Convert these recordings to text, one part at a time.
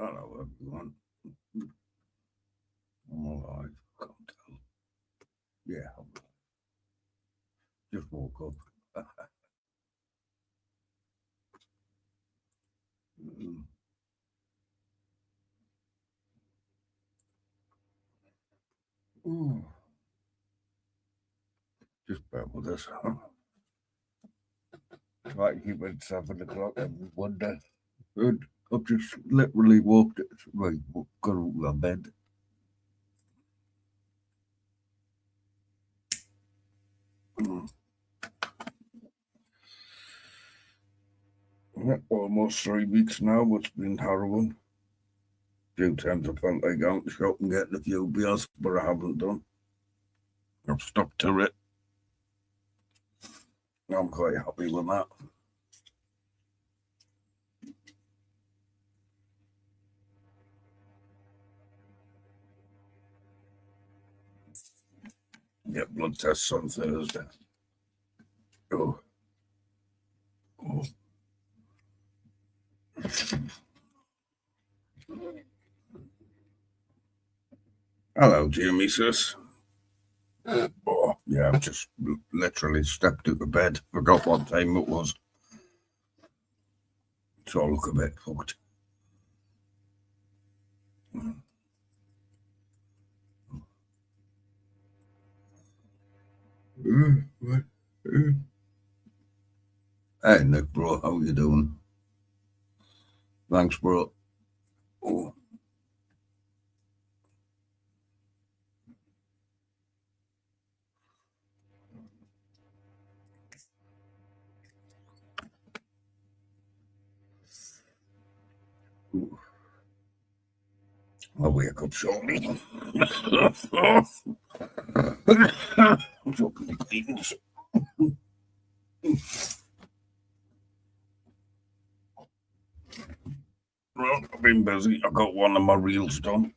Hello, everyone. I'm alive. Can't tell. Yeah, I'm just woke up. Mm. Ooh, just bear with us. Try to keep it at 7 o'clock every one day. Good. I've just literally walked it. Right, got out of bed. Mm. Yeah, almost 3 weeks now. It's been horrible. A few times I felt like going to shop and getting a few beers, but I haven't done. I've stuck to it. I'm quite happy with that. Get blood tests on Thursday. Oh, oh. Hello, Jimmy, sis. Oh, yeah, I've just literally stepped out of bed. Forgot what time it was. So I look a bit fucked. Hey, Nick, bro, how you doing? Thanks, bro. Oh, I'll wake up shortly. I'm talking to Cleveland. Well, I've been busy. I got one of my reels done.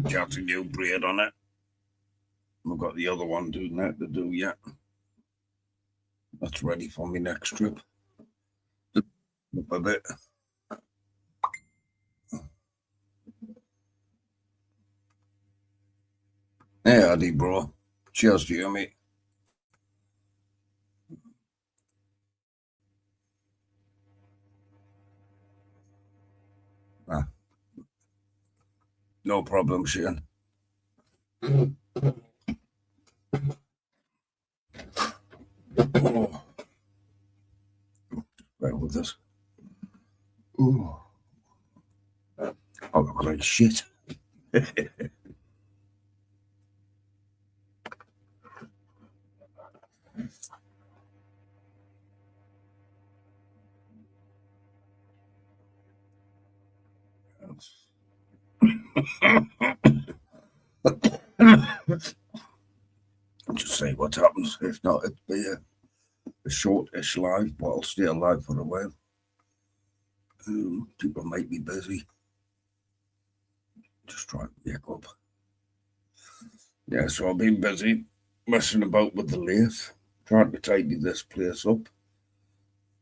Chatting new braid on it. I've got the other one doing that to do yet. That's ready for me next trip. Up a bit. Hey, Addy, bro. Cheers to you, mate. Ah, no problem, Shane. Oh, right with this. Ooh. I look like shit. Just say what happens. If not, it'd be a short-ish live, but I'll stay alive for a while. People might be busy. Just try to wake up. Yeah, so I've been busy messing about with the lathe, trying to tidy this place up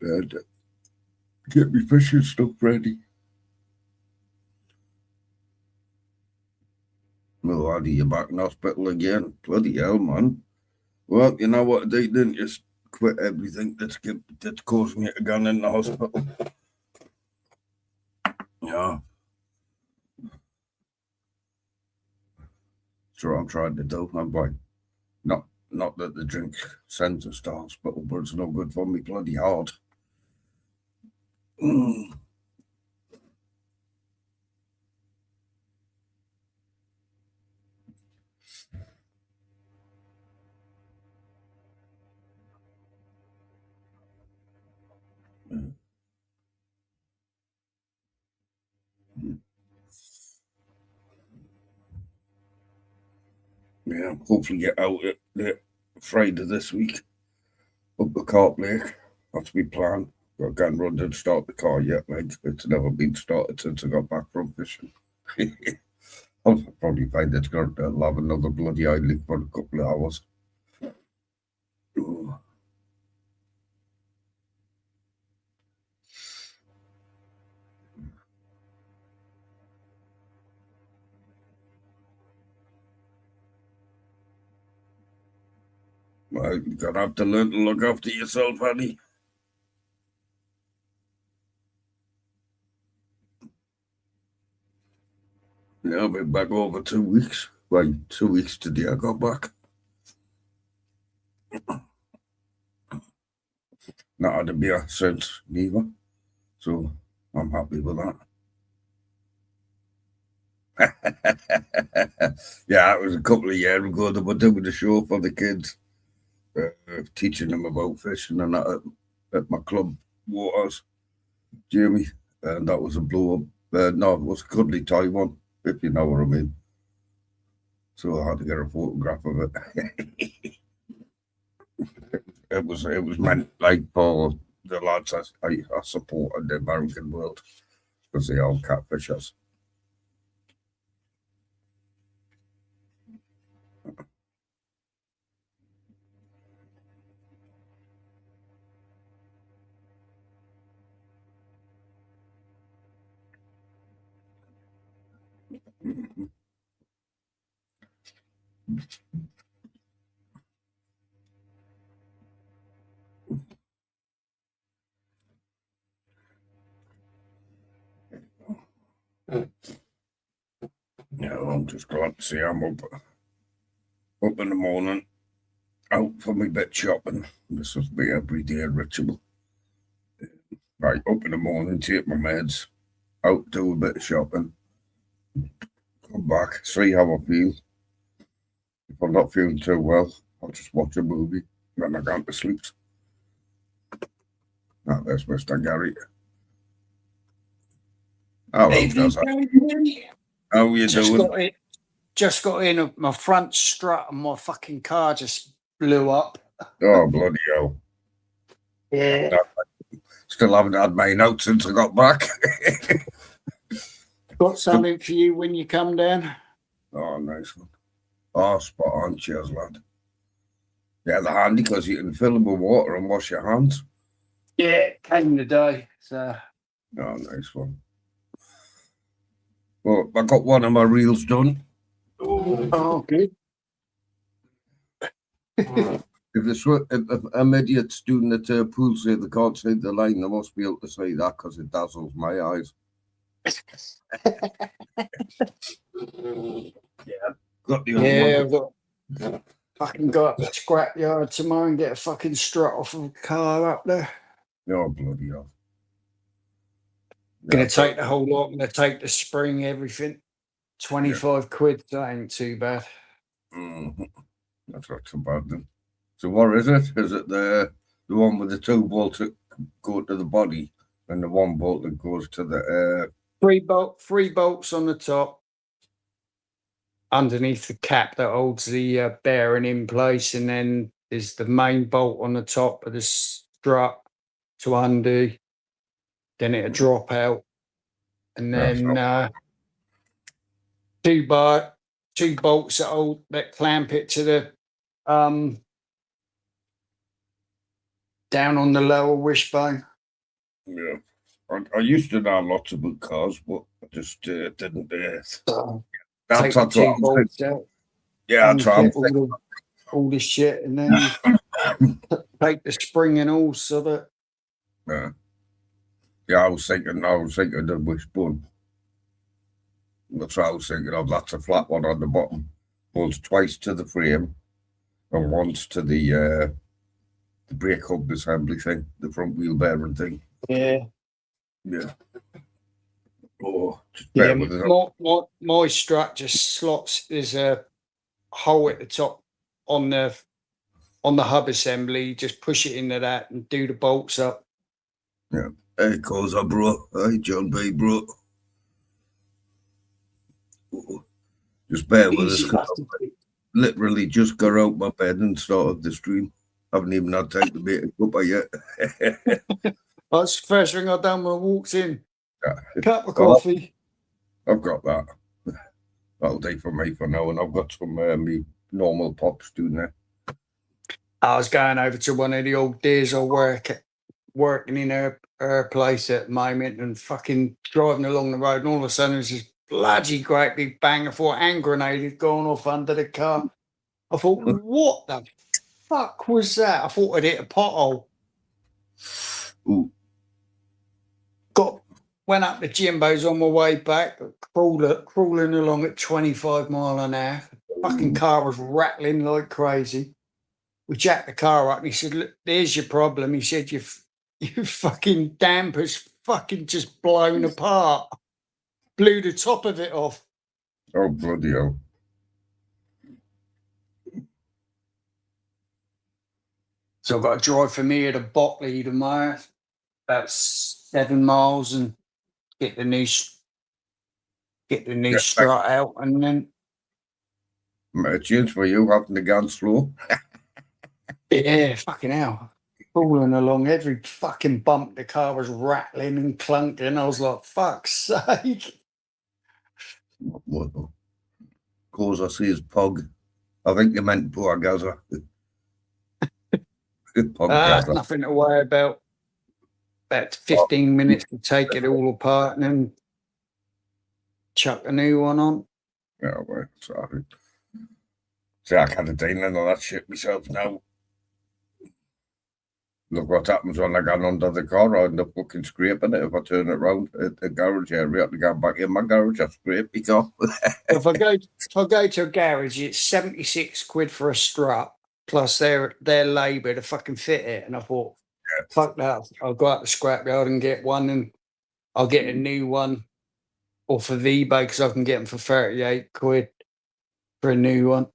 and get me fishing stuff ready. Well, Addy, you're back in hospital again. Bloody hell, man. Well, you know what I did, didn't you? Just quit everything that's causing you to go in the hospital. Yeah. That's what I'm trying to do. I'm like, not that the drink sends us to hospital, but it's no good for me bloody heart. Mm. Yeah, hopefully get out at the Friday this week up the Carp Lake. That's my plan. I can't run to start the car yet, like it's never been started since I got back from fishing. I'll probably find it's going to have another bloody idling for a couple of hours. Ooh. Well, you're going to have to learn to look after yourself, Annie. Yeah, I'll be back over 2 weeks. Well, 2 weeks today I got back. Not had a beer since neither. So I'm happy with that. Yeah, it was a couple of years ago that we were doing the show for the kids, teaching them about fishing and that at my club waters, Jamie. And that was a blow up. No, it was a cuddly toy one, if you know what I mean. So I had to get a photograph of it. It was meant like for the lads I support in the American world because they all catfish us. Yeah, I'm just glad to see I'm up in the morning, out for my bit shopping. This was my everyday ritual. Right, up in the morning, take my meds, out do a bit of shopping, come back, see how I feel. If I'm not feeling too well, I'll just watch a movie, then I go to sleep. Now there's Mr. Gary. Hello, Joseph. How are you doing? Just got in. My front strut and my fucking car just blew up. Oh, bloody hell. Yeah. Still haven't had my notes since I got back. Got something for you when you come down. Oh, nice one. Oh, spot on. Cheers, lad. Yeah, they're handy because you can fill them with water and wash your hands. Yeah, came today. So. Oh, nice one. Well, I got one of my reels done. Oh, good. If I'm idiots doing the pool say they can't see the line, they must be able to see that because it dazzles my eyes. Yeah, got the I've got fucking go up the scrapyard tomorrow and get a fucking strut off of a car up there. Oh, bloody hell. Gonna take the whole lot. I'm gonna take the spring, everything. 25 quid. That ain't too bad. Mm-hmm. That's not too bad then. So what is it? Is it the one with the two bolts that go to the body and the one bolt that goes to the Three bolts on the top, underneath the cap that holds the bearing in place, and then there's the main bolt on the top of the strut to undo. Then it'll drop out, and then two bolts that clamp it to the down on the lower wishbone. Yeah. I used to know lots about cars, but I just didn't. Take That's two bolts out. Yeah, I tried all this shit, and then take the spring and all so that. Yeah, I was thinking the wishbone. That's what I was thinking of. That's a flat one on the bottom. Goes twice to the frame and once to the brake hub assembly thing, the front wheel bearing thing. Yeah. Yeah. Oh, yeah. My strut just slots. There's a hole at the top on the hub assembly. You just push it into that and do the bolts up. Yeah. Hey, calls up, bro. Hey, John B, bro. Oh, just bear with us. Literally just got out my bed and started the stream. Haven't even had time to make a cuppa yet. That's the first thing I've done when I walked in. Yeah. Cup of coffee. I've got that. That'll do for me for now, and I've got some me normal pops doing there. I was going over to one of the old days I working in her place at the moment, and fucking driving along the road, and all of a sudden there's this bloody great big bang. I thought a hand grenade had gone off under the car. I thought, what the fuck was that? I thought I'd hit a pothole. Ooh, Went up to Jimbo's on my way back, crawling along at 25 mile an hour. Fucking car was rattling like crazy. We jacked the car up and he said, "Look, there's your problem." He said, your fucking damper's fucking just blown apart. Blew the top of it off. oh, bloody hell. So I've got to drive from here to Botley tomorrow, about 7 miles, and get the new strut out, and then A change for you having to go slow. yeah, fucking hell. Crawling along, every fucking bump, the car was rattling and clunking. I was like, fuck's sake. What? Cause I see his pug. I think you meant poor Gaza. Pug Gaza. Nothing to worry about. About 15 minutes to take it all apart and then chuck a new one on. Yeah, well, sorry. See, I can't do none of that shit myself now. Look what happens when I get under the car. I end up fucking scraping it if I turn it round at the garage area. To go back in my garage, I scrape my car. If I go to a garage, it's 76 quid for a strut plus their labour to fucking fit it. And I thought, fuck that. I'll go out to the scrapyard and get one, and I'll get a new one off of eBay because I can get them for 38 quid for a new one.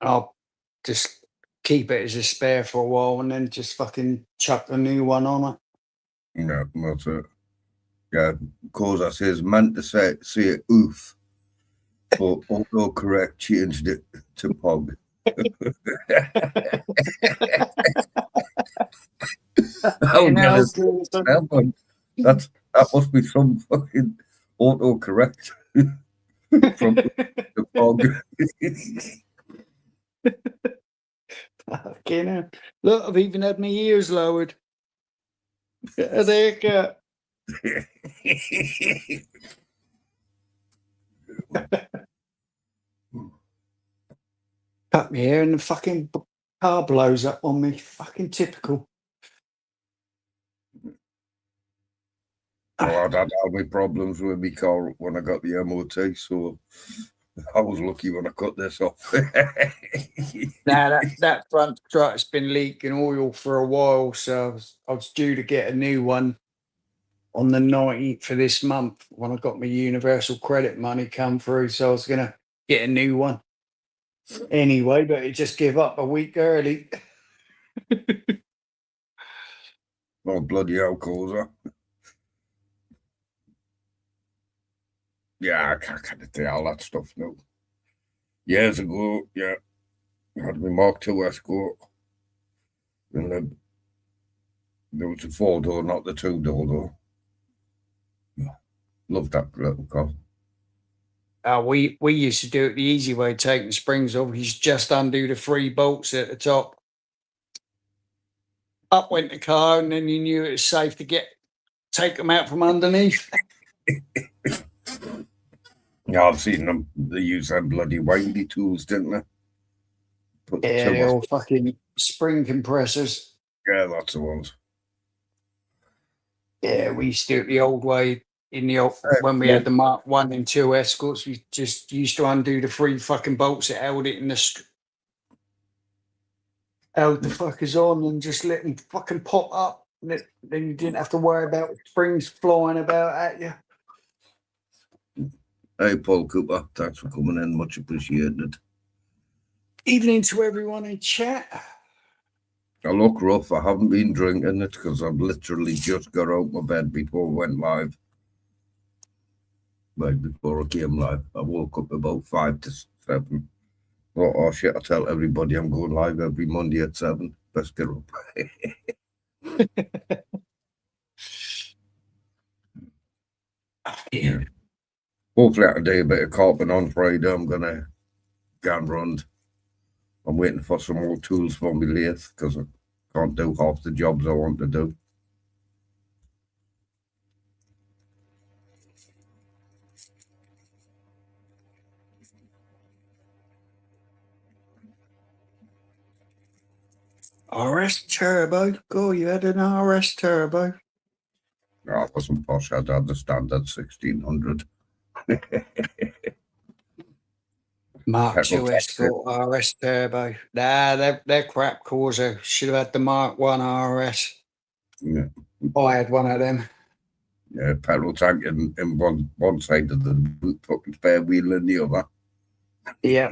I'll just keep it as a spare for a while and then just fucking chuck a new one on it. Yeah, that's it. Yeah, cause I says meant to say oof, but autocorrect changed it to pug. Oh, know, that must be some fucking autocorrect from the pug. Fucking hell. Look, I've even had my ears lowered. There you go. Cut my hair and the fucking car blows up on me. Fucking typical. Well, I'd had all my problems with my car when I got the MOT, so I was lucky when I cut this off. Now that front strut's been leaking oil for a while, so I was due to get a new one on the 19th for this month when I got my universal credit money come through. So I was gonna get a new one anyway, but it just gave up a week early. Oh, bloody hell, Causa. Yeah, I can't do all that stuff now. Years ago, yeah, I had my Mark II Escort, and then there was a 4-door, not the 2-door, though. Love that little car. We used to do it the easy way, taking the springs off. You just undo the 3 bolts at the top. Up went the car, and then you knew it was safe to take them out from underneath. Yeah, I've seen them. They use them bloody windy tools, didn't they? Yeah, they're all fucking spring compressors. Yeah, that's the ones. Yeah, we used to do it the old way. When we had the Mark 1 and 2 Escorts, we just used to undo the 3 fucking bolts that held it in held the fuckers on and just let them fucking pop up. Then you didn't have to worry about springs flying about at you. Hey, Paul Cooper, thanks for coming in. Much appreciated. Evening to everyone in chat. I look rough. I haven't been drinking it because I've literally just got out of my bed before I went live. Right before I came live, I woke up about 5 to 7. Oh shit, I tell everybody I'm going live every Monday at 7. Let's get up. Yeah. Hopefully I can do a bit of carping on Friday. I'm going to go and run. I'm waiting for some more tools for my lathe because I can't do half the jobs I want to do. RS Turbo. God, you had an RS Turbo. No, I wasn't posh. I'd had the standard 1600. Mark Petrol II tank. Escort RS Turbo. Nah, they're crap Corsa. Should have had the Mark 1 RS. Yeah, I had one of them. yeah, petrol tank in one side of the boot, fucking spare wheel in the other. Yeah.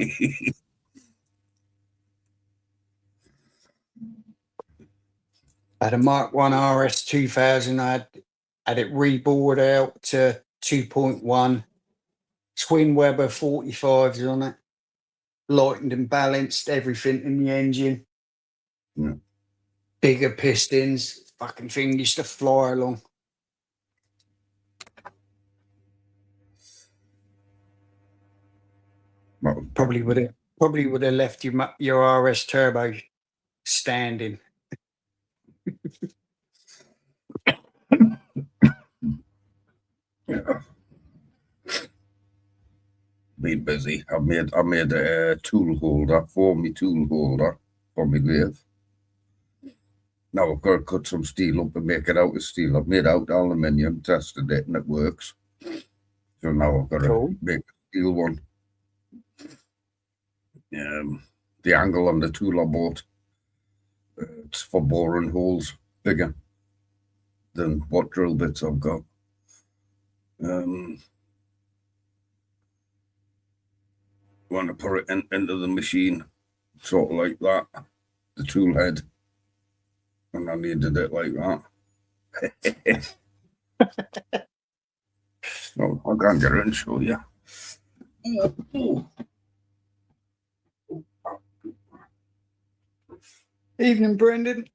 I had a Mark 1 RS 2000. I had it rebored out to 2.1. Twin Weber 45s on it. Lightened and balanced, everything in the engine. Yeah. Bigger pistons. Fucking thing used to fly along. Well, Probably would have left your RS Turbo standing. yeah. Been busy. I made a tool holder for me tool holder for my lathe. Now I've got to cut some steel up and make it out of steel. I've made out aluminium, tested it, and it works. So now I've got to make a steel one. The angle on the tool I bought, it's for boring holes bigger than what drill bits I've got. Want to put it into the machine, sort of like that, the tool head, and I needed it like that. No, I can't get it and show you. Evening, Brendan.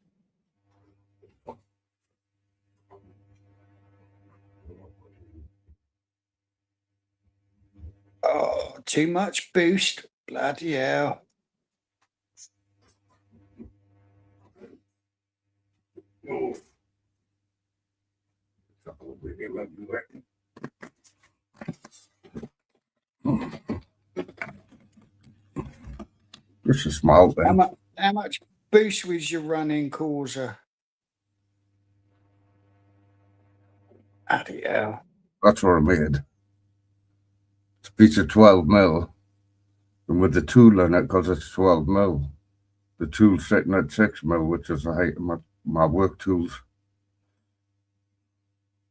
Oh, too much boost. Bloody hell. Just a small thing. How much boost was you running, Corsa? Bloody hell. That's what I made. It's a piece of 12 mil, and with the tool in it, because it's 12 mil, the tool's sitting at 6 mil, which is the height of my work tools.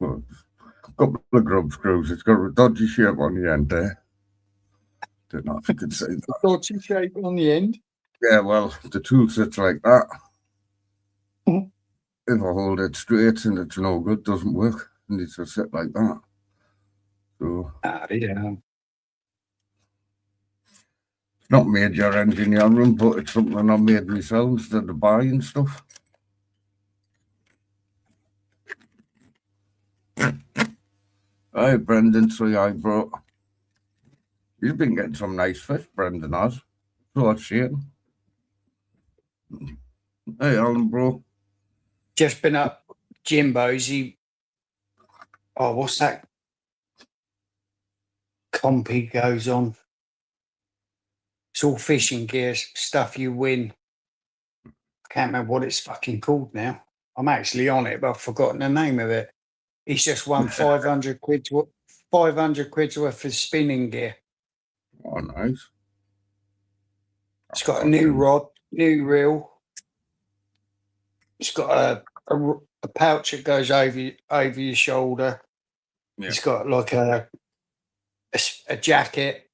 Well, a couple of grub screws. It's got a dodgy shape on the end there. Don't know if you could say that. Dodgy shape on the end. Yeah, well, the tool sits like that. Mhm. If I hold it straight and it's no good, doesn't work. It needs to sit like that. So Yeah. it's not major engineering, but it's something I made myself instead of buying stuff. Hi, Brendan. So I brought. He's been getting some nice fish, Brendan has. So that's Shane. Hey, Alan, bro. Just been up Jimbo's. What's that comp he goes on? It's all fishing gear stuff you win. I can't remember what it's fucking called now. I'm actually on it, but I've forgotten the name of it. He's just won 500 quid, 500 quid's worth of spinning gear. Oh, nice. It's got a new rod, new reel. It's got a pouch that goes over your shoulder. Yeah. It's got like a jacket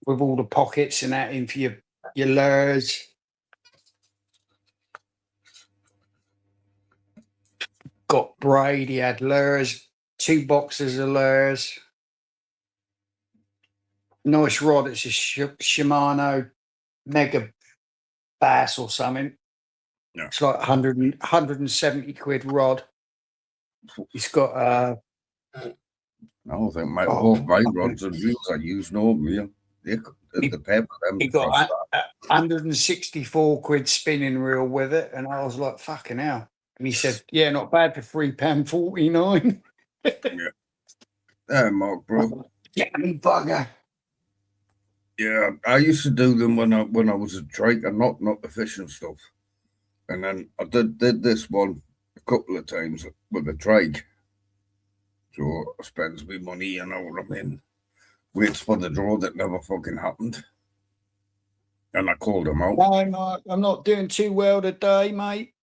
with all the pockets and that in for your lures. Got braid. He had lures, 2 boxes of lures. Nice rod. It's a Shimano Mega Bass or something. Yeah. It's like 170 quid rod. He's got I don't think my rods and reels I use normally. The paper them. He got 164 quid spinning reel with it, and I was like, "Fucking hell!" And he said, "Yeah, not bad for £3.49." Yeah, Mark, bro. Get me bugger. Yeah, I used to do them when I was a striker, not the fishing stuff. And then I did this one a couple of times with a trike. So I spends me money, you know what I mean? Waits for the draw that never fucking happened. And I called him out. No, Mark, I'm not doing too well today, mate.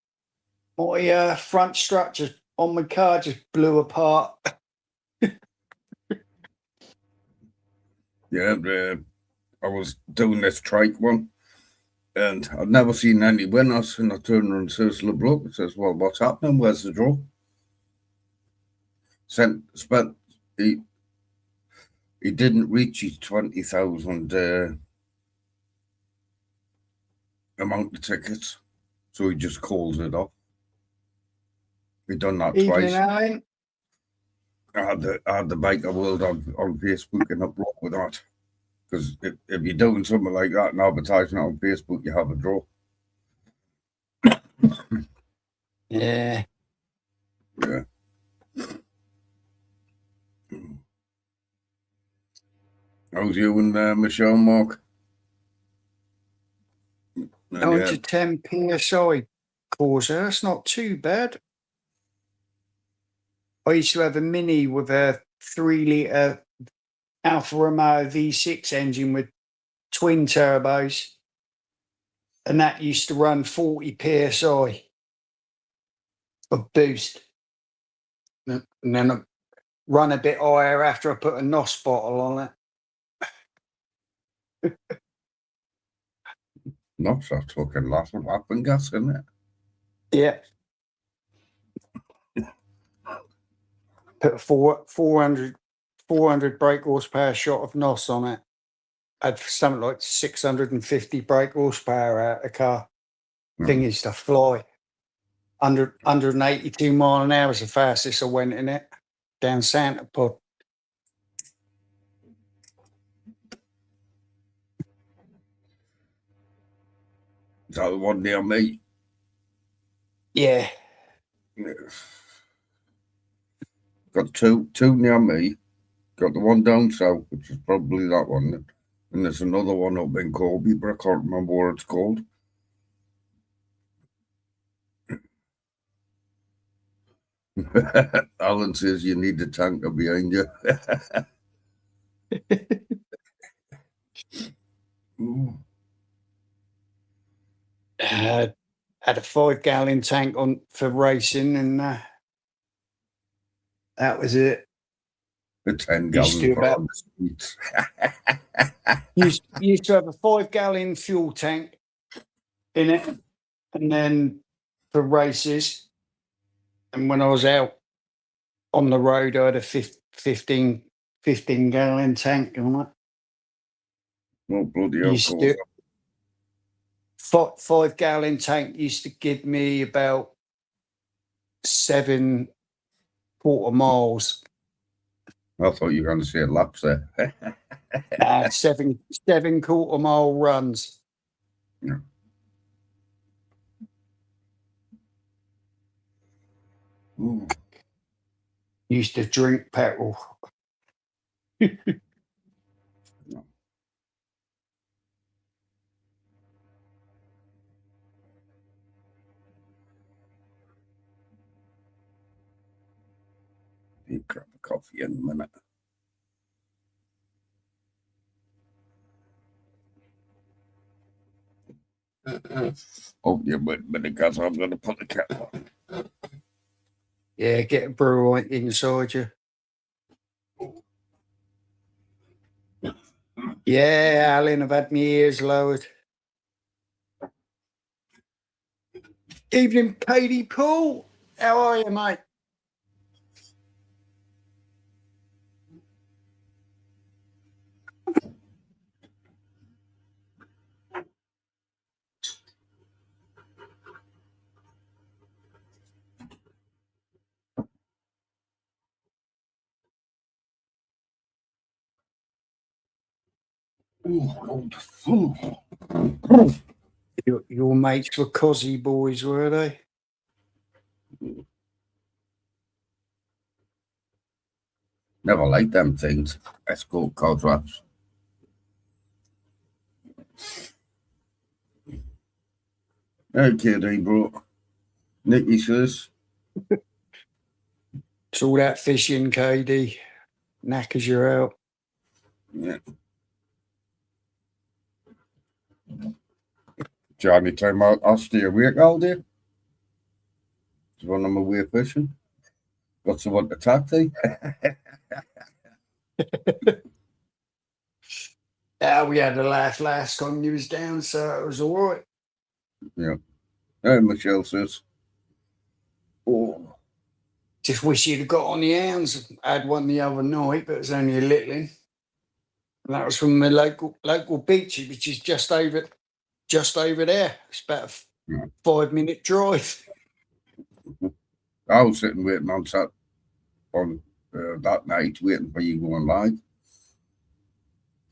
My front structure on my car just blew apart. Yeah, I was doing this trike one, and I'd never seen any winners. And I turned around and says to the bloke, and says, "Well, what's happening? Where's the draw?" Spent he didn't reach his 20,000 amount of tickets, so he just calls it off. He done that Evening, twice. Alan. I had the Biker World on Facebook, and I broke with that. Because if you're doing something like that and advertising it on Facebook, you have a draw. Yeah. Yeah. How's you and Michelle, Mark? Down to 10 PSI causer. That's not too bad. I used to have a Mini with a 3-litre Alfa Romeo V6 engine with twin turbos, and that used to run 40 PSI of boost. And then I run a bit higher after I put a NOS bottle on it. NOS, that's fucking laughing gas, isn't it? Yeah. Put a 400 brake horsepower shot of NOS on it. Had something like 650 brake horsepower out of the car. Thing is to fly. 182 mile an hour is the fastest I went in it down Santa Pod. Is that the one near me? Yeah. Got two near me. Got the one down south, which is probably that one. And there's another one up in Colby, but I can't remember what it's called. Alan says you need a tanker behind you. Had a 5-gallon tank on for racing, and that was it. A 10-gallon car on the streets. used to have a 5-gallon fuel tank in it, and then for races. And when I was out on the road, I had a 15-gallon tank on it. Oh, bloody hell. 5-gallon tank used to give me about 7 quarter miles. I thought you were going to say laps there. 7 quarter mile runs. Yeah. Ooh. Used to drink petrol. You grab a coffee in a minute. Oh, yeah, but because I'm going to put the kettle on. Yeah, get a brew right inside you. Yeah, Alan, I've had my ears lowered. Evening, Katie Paul. How are you, mate? Your mates were cosy boys, were they? Never liked them things. Escort cod wraps. KD, bro. Nicky says. It's all that fishing, KD. Knackers you out. Yeah. Johnny time I'll stay awake all day. Just when I'm away fishing. Got someone to talk to. Yeah, we had a laugh last time you was down, so it was all right. Yeah. And Michelle says, oh. Just wish you'd have got on the hounds. I had one the other night, but it was only a little in. And that was from the local beach, which is just over there. It's about a 5-minute drive. I was sitting waiting on that night, waiting for you going live.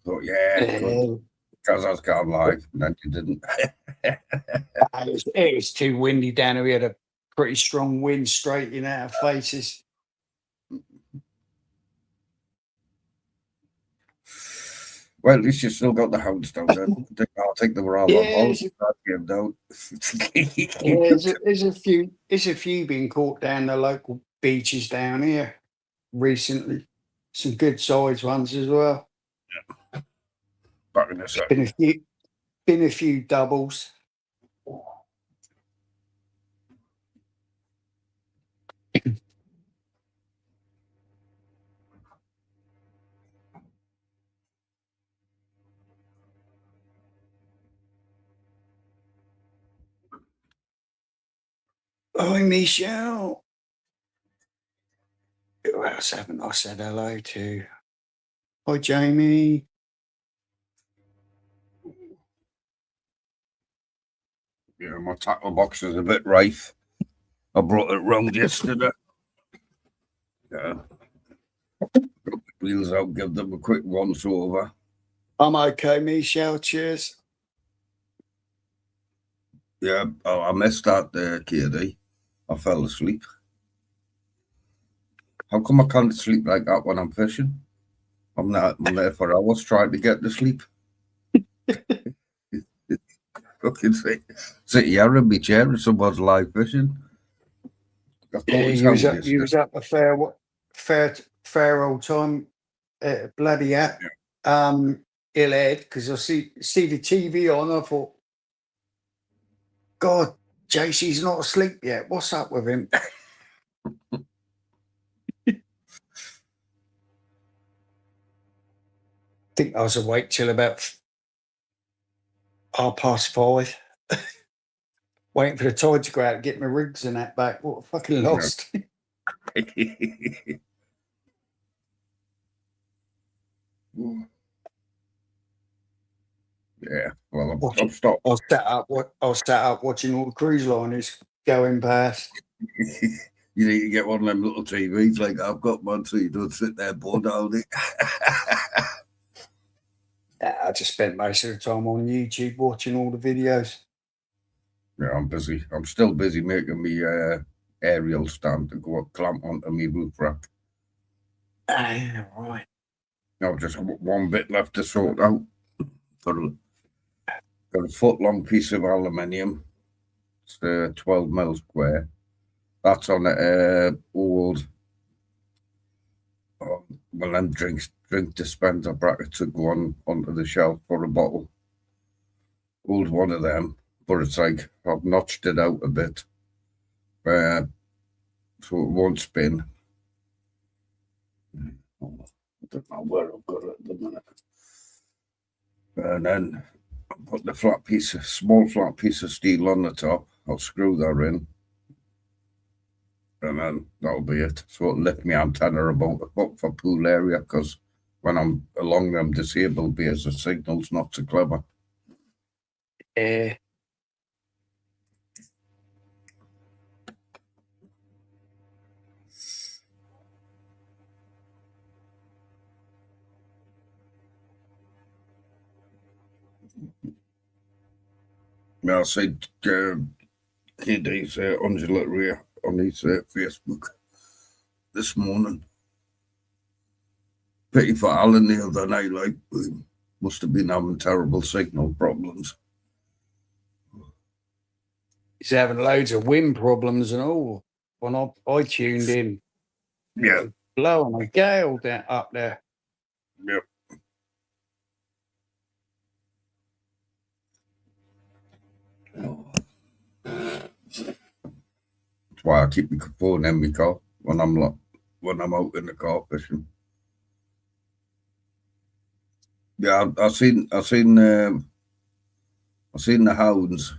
Thought, yeah, good. Because I was going live, and then you didn't. It was too windy down here. We had a pretty strong wind straight in our faces. Well, at least you still got the hounds down there. I think they were all on holiday that game down. There's a few being caught down the local beaches down here recently. Some good sized ones as well. Yeah. Back in the set. Been a few doubles. Hi, Michelle. Who else haven't I said hello to? Hi, Jamie. Yeah, my tackle box is a bit rife. I brought it round yesterday. Yeah. Got the wheels out, give them a quick once over. I'm okay, Michelle. Cheers. Yeah, I missed that KD. I fell asleep. How come I can't sleep like that when I'm fishing? I'm there for hours trying to get to sleep. Fucking sit here in my chair and someone's live fishing. Yeah, you was up a fair old time bloody at Illhead, because I see the TV on. I thought, God, JC's not asleep yet. What's up with him? I think I was awake till about 5:30. Waiting for the tide to go out, get my rigs and that back. What a fucking lost. Yeah, well, I'm stopped. I was sat up watching all the cruise liners going past. You need to get one of them little TVs like I've got one, so you don't sit there bored all day. I just spent most of the time on YouTube watching all the videos. Yeah, I'm busy. I'm still busy making me aerial stand to go clamp onto me roof rack. Ah, right. Now just one bit left to sort out. Got a foot-long piece of aluminium. It's 12 mil square. That's on an old, them drink dispenser bracket to go onto the shelf for a bottle. Old one of them, but it's like I've notched it out a bit, so it won't spin. I don't know where I've got it at the minute. And then I'll put the small flat piece of steel on the top. I'll screw that in. And then that'll be it. So it'll lift my antenna about a foot for pool area, because when I'm along them disabled bays, the signal's not so clever. Yeah, I said KD's undulatory on his Facebook this morning. Pity for Alan the other night, like, we must have been having terrible signal problems. He's having loads of wind problems and all. When I tuned in, Yeah. blowing a gale up there. Yep. That's why I keep my phone in my car when I'm out in the car fishing. Yeah, I seen the hounds.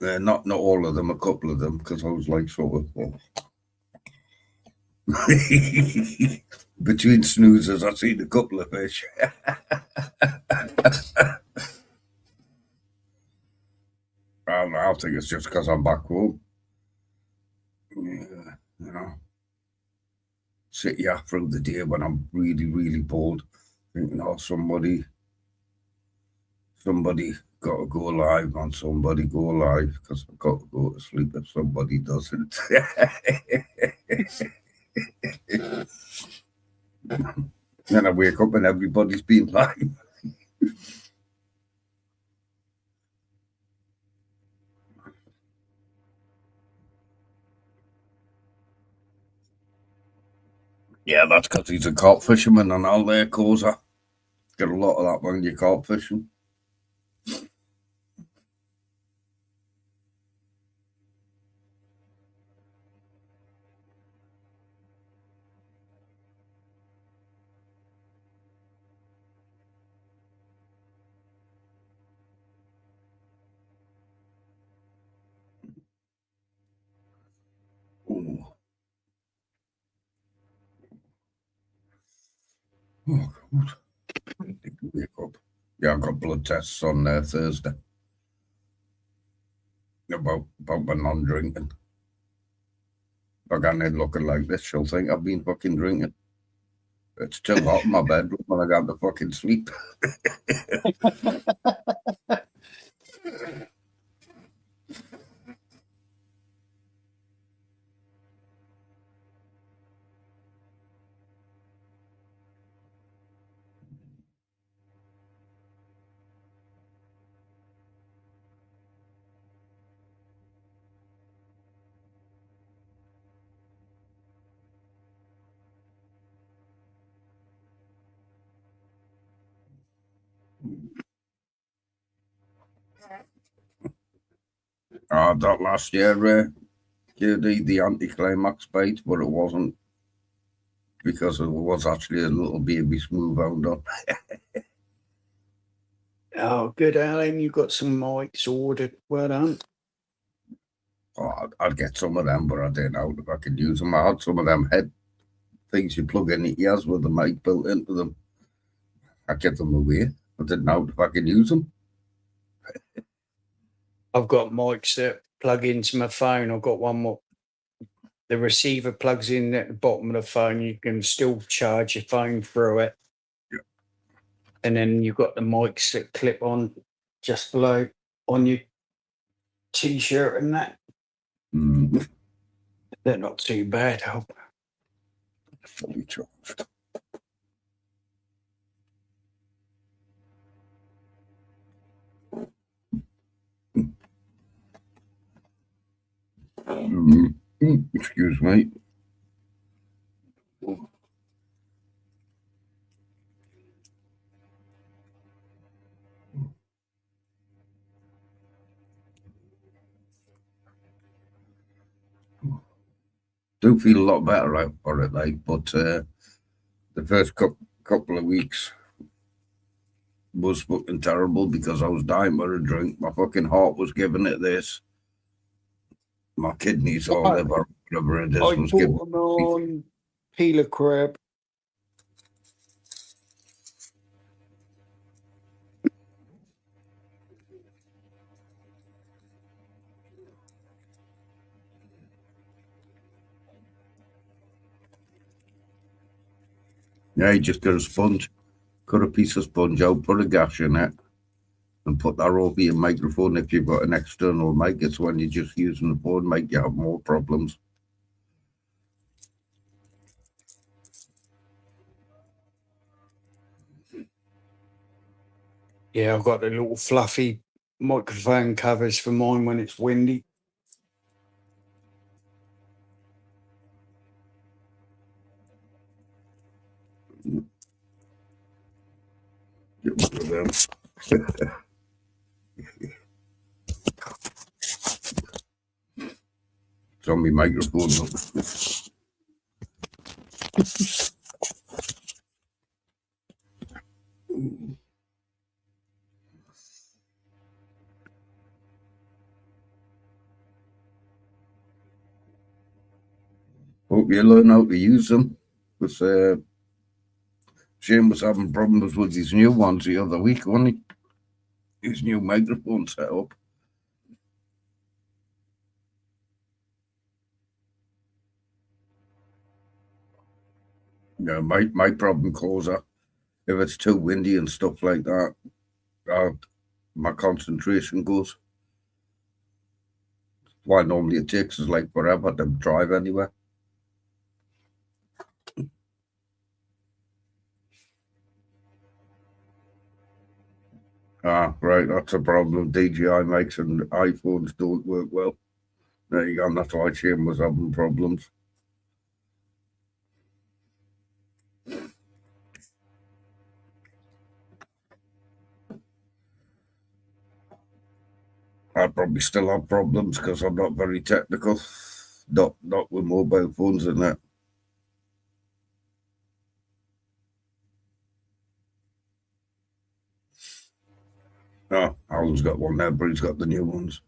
Not all of them, a couple of them, because I was like sort of between snoozers. I seen a couple of fish. I think it's just because I'm back home. Yeah, you know, sit here through the day when I'm really, really bored, thinking, oh, somebody got to go live on somebody go live because I've got to go to sleep if somebody doesn't. Then I wake up and everybody's been live. Yeah, that's because he's a carp fisherman and all their causer. Get a lot of that when you're carp fishing. Oh, oh God. Wake up. Yeah, I got blood tests on Thursday about my non-drinking. If I get in looking like this, she'll think I've been fucking drinking. It's still hot in my bedroom when I got to fucking sleep. I had that last year, the anticlimax bait, but it wasn't because it was actually a little baby smooth hound on. Oh, good, Alan. You got some mics ordered. Well done. Oh, I'd get some of them, but I didn't know if I could use them. I had some of them head things you plug in the ears with the mic built into them. I give them away. I didn't know if I could use them. I've got mics that plug into my phone. I've got one more. The receiver plugs in at the bottom of the phone. You can still charge your phone through it. Yeah. And then you've got the mics that clip on just below on your t-shirt and that. Mm. They're not too bad. Fully charged. Excuse me. Do feel a lot better out for it, like, but the first couple of weeks was fucking terrible because I was dying for a drink. My fucking heart was giving it this. My kidneys or liver, whatever it is, I was giving bought them on peeler crab. Yeah, you just get a sponge, cut a piece of sponge out, put a gash in it, and put that over your microphone. If you've got an external mic, it's when you're just using the phone mic, you have more problems. Yeah, I've got the little fluffy microphone covers for mine when it's windy. Get rid of them. It's on my microphone. Hope you learn how to use them. Because Shane was having problems with his new ones the other week, wasn't he? His new microphone set up. Yeah, my problem causer, if it's too windy and stuff like that, my concentration goes. Why normally it takes us like forever to drive anywhere. Ah, right, that's a problem. DJI mics and iPhones don't work well. There you go, and that's why Shane was having problems. I probably still have problems because I'm not very technical. Not with mobile phones and that. Oh, Alan's got one there, but he's got the new ones.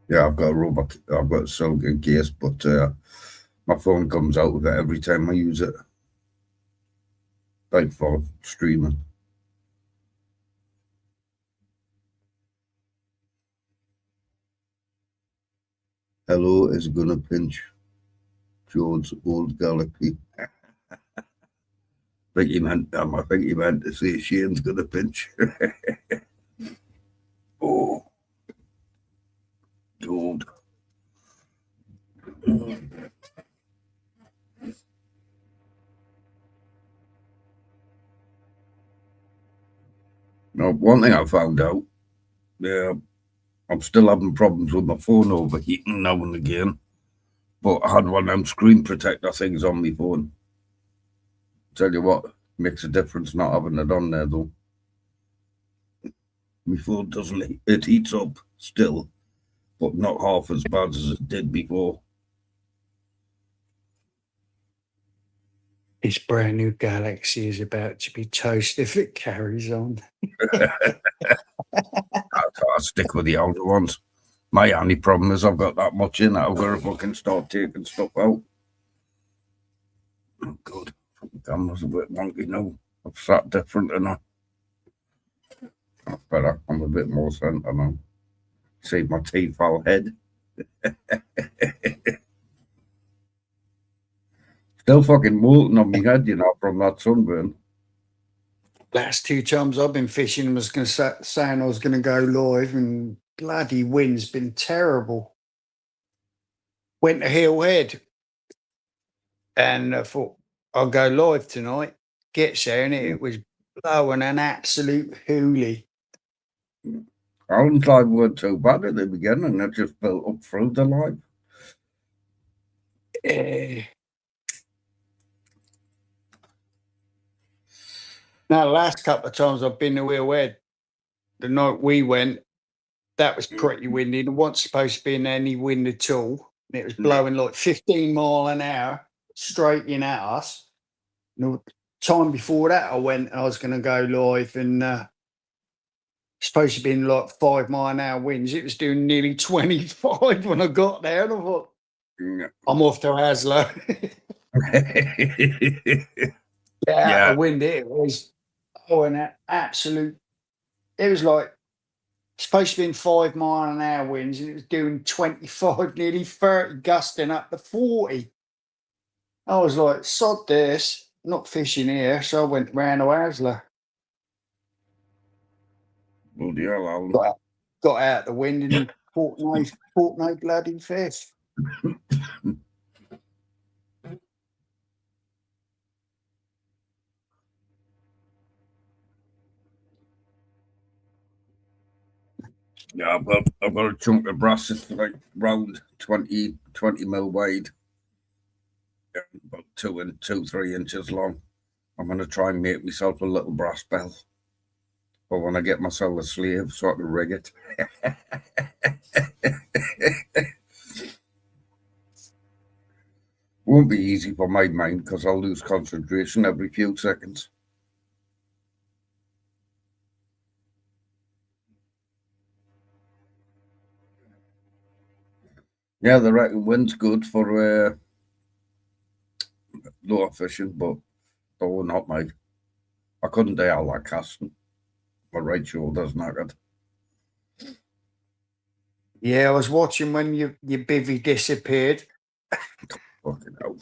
Yeah, I've got a silicon case, but my phone comes out with it every time I use it. Like for streaming. Hello is gonna pinch George's old Galaxy. I think he meant to say Shane's gonna pinch. Oh, George. Now, one thing I found out, yeah, I'm still having problems with my phone overheating now and again. But I had one of them screen protector things on my phone. Tell you what, makes a difference not having it on there though. My phone doesn't, it heats up still, but not half as bad as it did before. His brand new Galaxy is about to be toast if it carries on. I stick with the older ones. My only problem is I've got that much in it. I've got to fucking start taking stuff out. Oh, God. The camera's a bit wonky now. I've sat different enough. That's better. I'm a bit more centre now. See my teeth all head. Still fucking molten on my head, you know, from that sunburn. Last 2 times I've been fishing, was going to saying I was going to go live, and bloody wind's been terrible. Went to Hill Head, and I thought I'll go live tonight. Gets there, and it was blowing an absolute hoolie. Alan's live weren't too bad at the beginning. It just built up through the live. Now, the last couple of times I've been to Hill Head, the night we went, that was pretty windy. There wasn't supposed to be any wind at all. And it was blowing like 15 mile an hour straight in at us. And the time before that, I went and I was going to go live, and supposed to be in like 5 mile an hour winds. It was doing nearly 25 when I got there. And I thought, I'm off to Aslo. The wind, it was an absolute, it was like supposed to be in 5 mile an hour winds, and it was doing 25, nearly 30, gusting up to 40. I was like, sod this, not fishing here. So I went round to Aslo. Bloody hell, Alan. Got out the wind and caught no bloody fish. Yeah, I've got a chunk of brass that's like round 20 mil wide, about 3 inches long. I'm going to try and make myself a little brass bell. But when I get myself a slave so I can rig it. Won't be easy for my mind because I'll lose concentration every few seconds. Yeah, they reckon wind's good for lower fishing, but oh, not mine. I couldn't do all that casting. My right shoulder's knackered. Yeah, I was watching when your bivvy disappeared. Fucking hell.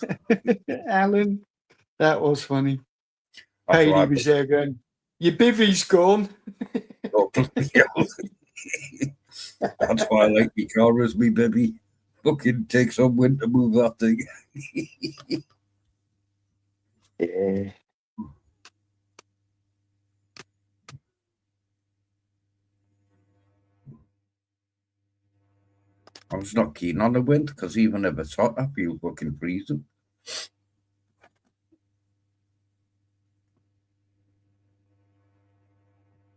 Alan, that was funny. That's Katie why was there going, your bivvy's gone. That's why I like my car as me baby. Fucking take some wind to move that thing. Yeah. I'm just not keen on the wind because even if it's hot, I feel fucking freezing. I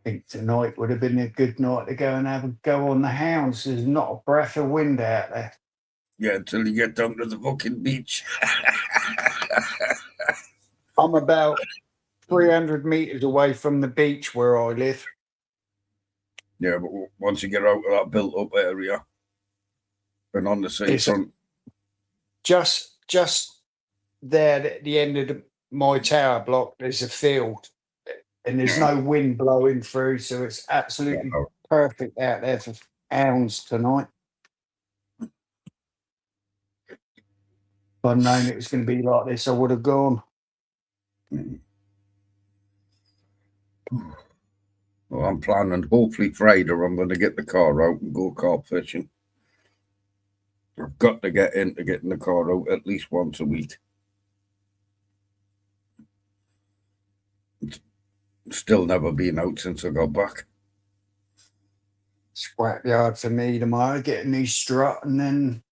think tonight would have been a good night to go and have a go on the hounds. There's not a breath of wind out there. Yeah, until you get down to the fucking beach. I'm about 300 meters away from the beach where I live. Yeah, but once you get out of that built-up area and on the seafront, Just there at the end of my tower block, there's a field and there's no wind blowing through, so it's absolutely perfect out there for hounds tonight. If I'd known it was going to be like this, I would have gone. well, I'm planning, hopefully Friday, I'm going to get the car out and go carp fishing. I've got to get into getting the car out at least once a week. Still never been out since I got back. Scrapyard for me tomorrow, get a new strut and then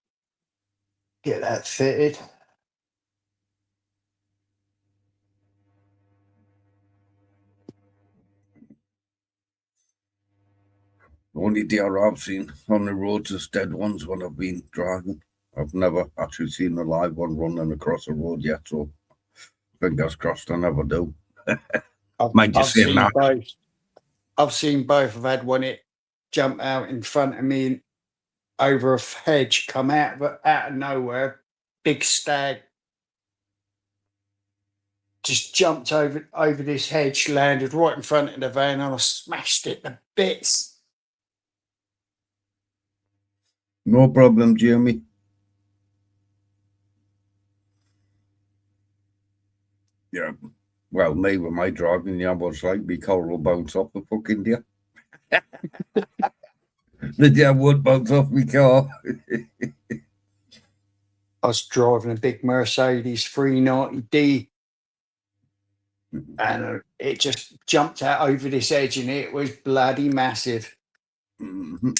get that fitted. The only deer I've seen on the roads is dead ones when I've been driving. I've never actually seen a live one running across a road yet, so fingers crossed I never do. I've seen both. I've seen both. I've had one jump out in front of me and over a hedge, come out of nowhere, big stag. Just jumped over this hedge, landed right in front of the van, and I smashed it to bits. No problem, Jamie. Yeah. Well, me with my driving, yeah, was like me car will bounce off the fucking deer. The deer would bounce off my car. I was driving a big Mercedes 390D, and it just jumped out over this edge, and it was bloody massive. Mm-hmm.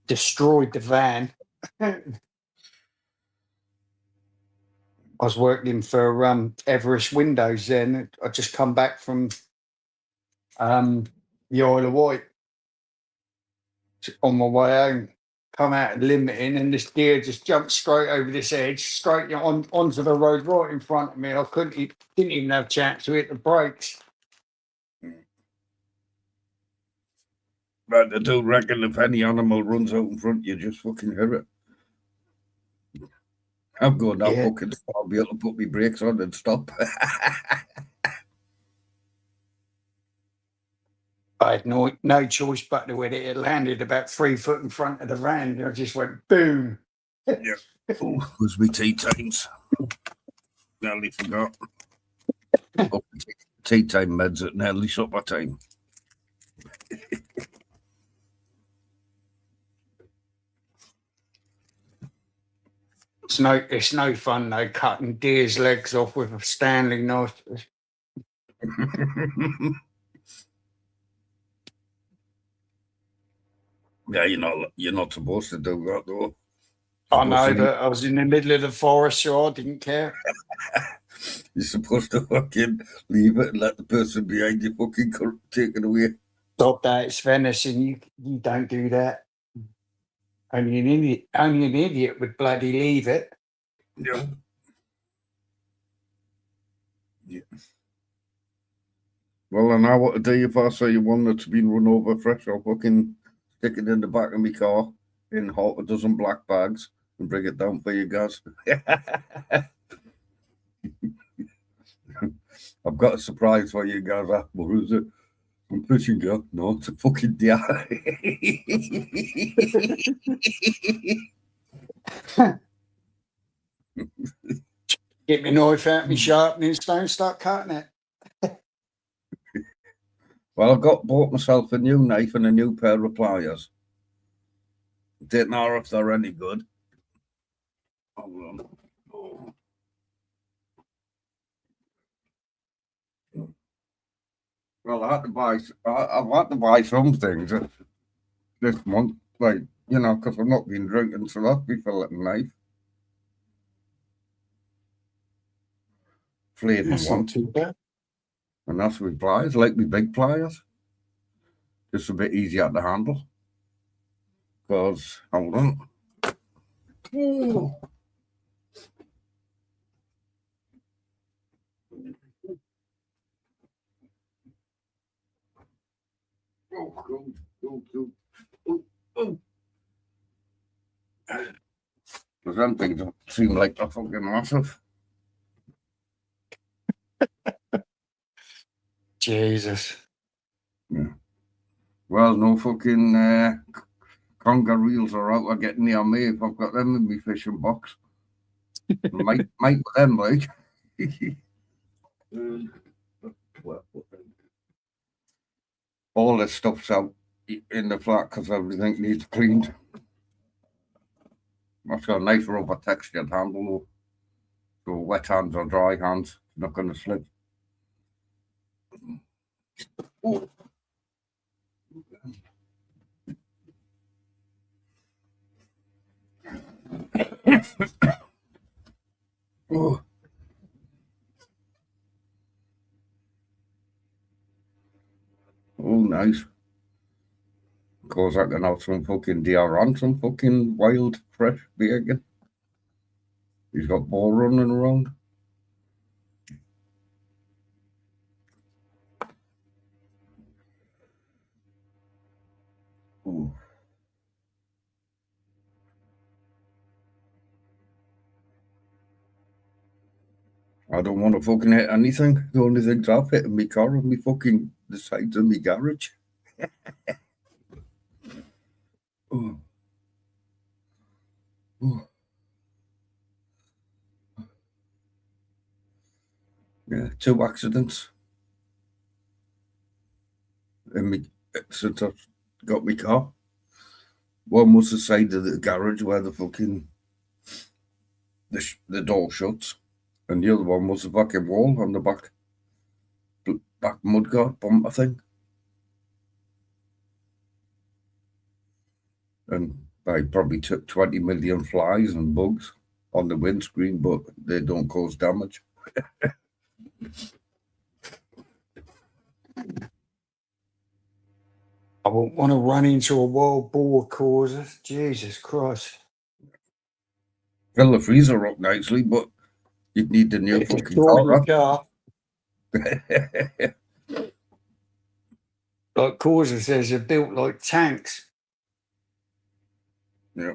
Destroyed the van. I was working for Everest Windows then. I just come back from the Isle of Wight on my way home. Come out of limiting, and this deer just jumped straight over this edge, straight onto the road right in front of me. I didn't even have a chance to hit the brakes. But I do reckon if any animal runs out in front, you just fucking hear it. I'm going now, fucking I'll be able to put my brakes on and stop. I had no choice but to hit it. It landed about 3 foot in front of the van, and I just went boom. Yeah. Oh, it was me tea times. Nearly forgot. Tea time meds at nearly supper time. It's no fun though cutting deer's legs off with a Stanley knife. Yeah, you're not supposed to do that though. I know, but I was in the middle of the forest, so I didn't care. You're supposed to fucking leave it and let the person behind you fucking take it away. Stop that! It's venison. You don't do that. Only an idiot would bloody leave it. Yeah. Yeah. Well, I know what to do if I see one that's been run over fresh. I'll fucking stick it in the back of my car in half a dozen black bags and bring it down for you guys. I've got a surprise for you guys. What is it? I'm fishing girl. No, it's a fucking deer. Get my knife out, my sharpening stone, start cutting it. Well, bought myself a new knife and a new pair of pliers. Didn't know if they're any good. Hold on. Oh. Well, I've had to buy some things this month, like, because I've not been drinking, so that's my fillet knife. Flayed That's one. not too bad. And that's with pliers, like my big pliers. Just a bit easier to handle. Because, hold on. Oh. Oh. Because them things seem like they're fucking massive. Jesus. Yeah. Well, no fucking conger reels are out of getting near me if I've got them in my fishing box. might with them, like. All this stuff's out in the flat because everything needs cleaned. I've got a nice rubber textured handle, so wet hands or dry hands, not going to slip. Oh. Oh. Oh, nice. Of course, I can have some fucking deer and some fucking wild, fresh bacon. He's got ball running around. Ooh. I don't want to fucking hit anything. The only things I've hit in my car are the sides of my garage. Oh. Oh. Yeah, 2 accidents since I've got my car. One was the side of the garage where the door shuts, and the other one was the fucking wall on the back mudguard bumper thing. And I probably took 20 million flies and bugs on the windscreen, but they don't cause damage. I wouldn't want to run into a wild boar causer. Jesus Christ. Fill the freezer up nicely, but you'd need the new fucking car. Like Causer says, they're built like tanks. Yeah.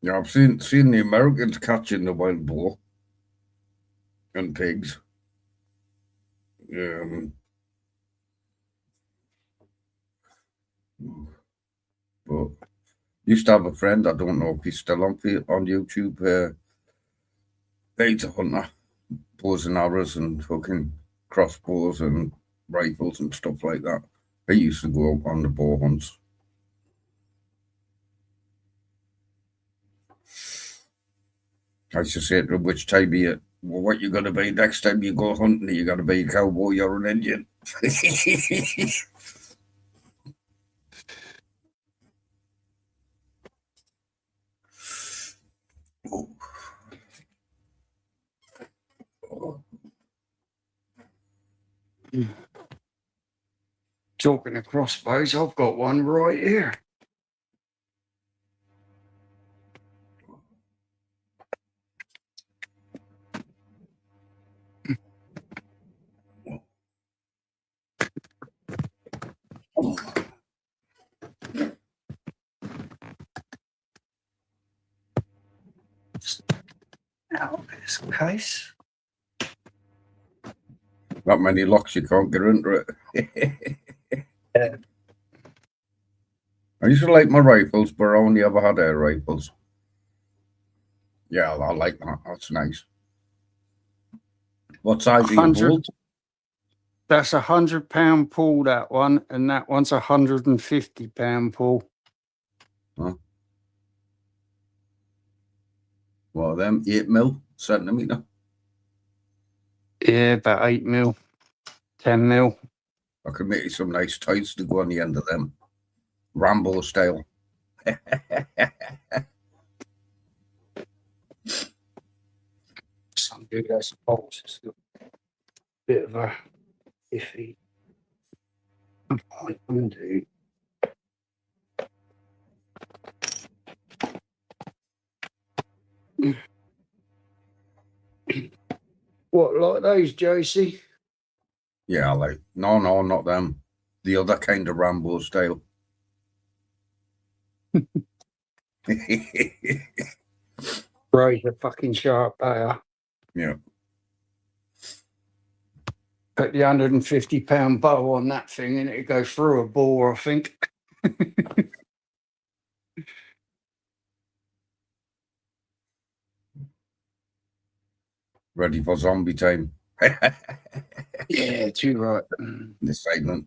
Yeah, I've seen the Americans catching the wild boar and pigs. But used to have a friend, I don't know if he's still on YouTube, he's a hunter, bows and arrows and fucking crossbows and rifles and stuff like that. He used to go out on the boar hunts. I used to say to him, which time you, well, what you going to be next time you go hunting? You got to be a cowboy or an Indian. Oh. Oh. Talking of crossbows, I've got one right here. Out of this case. Not many locks, you can't get into it. Yeah. I used to like my rifles, but I only ever had air rifles. Yeah, I like that. That's nice. What size are your 100 bolts? That's £100 pull, that one, and that one's £150 pull. Huh? Well, them 8mm. Yeah, about 8mm, 10mm. I could make you some nice ties to go on the end of them. Rambo style. Some dude has bolts. It's got a bit of a iffy. I undo. What, like those, Josie? Yeah, like, no, not them. The other kind of Rambo style. Razor fucking sharp they are. Yeah. Put the £150 bow on that thing and it'd go through a bore, I think. Ready for zombie time. Yeah, too right. This segment.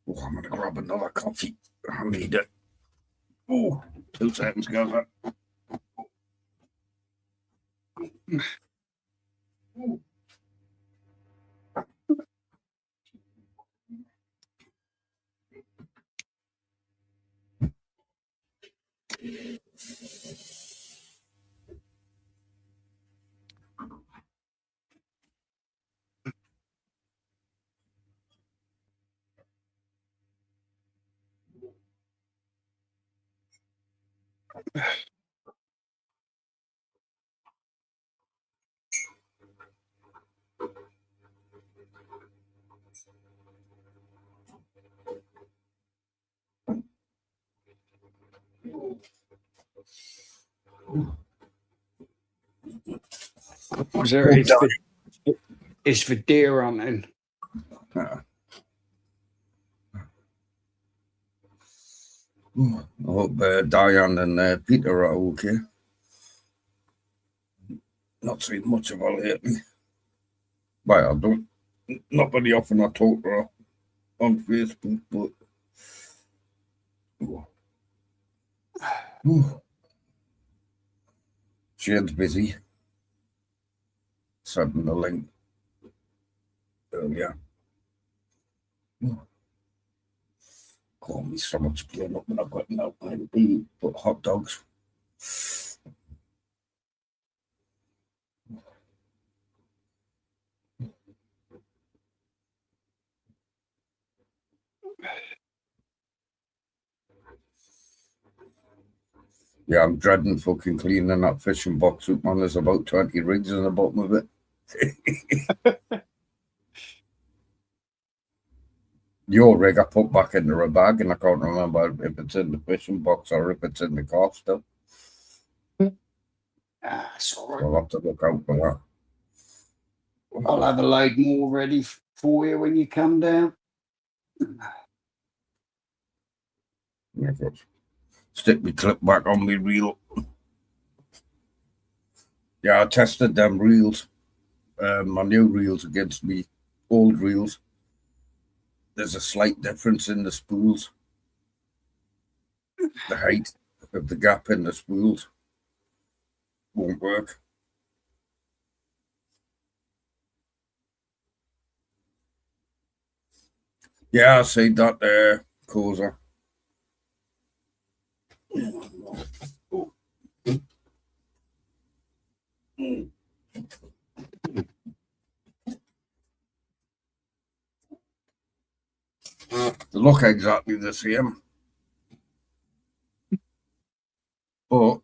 Oh, I'm gonna grab another coffee. I need it. Oh, 2 seconds, guys. So it's for deer hunting. I hope Diane and Peter are okay. Not seen much of her lately. Well, I don't. Not very often I talk to her on Facebook, but. Shane's busy. Sending the link earlier. Call me stomach's playing up when I've got no time to eat but hot dogs. Yeah, I'm dreading fucking cleaning that fishing box up, man. There's about 20 rigs in the bottom of it. Your rig I put back into a bag, and I can't remember if it's in the fishing box or if it's in the car still. That's all right. So I'll have to look out for that. I'll have a load more ready for you when you come down. Yeah, stick my clip back on my reel. Yeah, I tested them reels, my new reels against me old reels. There's a slight difference in the spools, the height of the gap in the spools. won't work. Yeah, I see that there, causer. They look exactly the same, but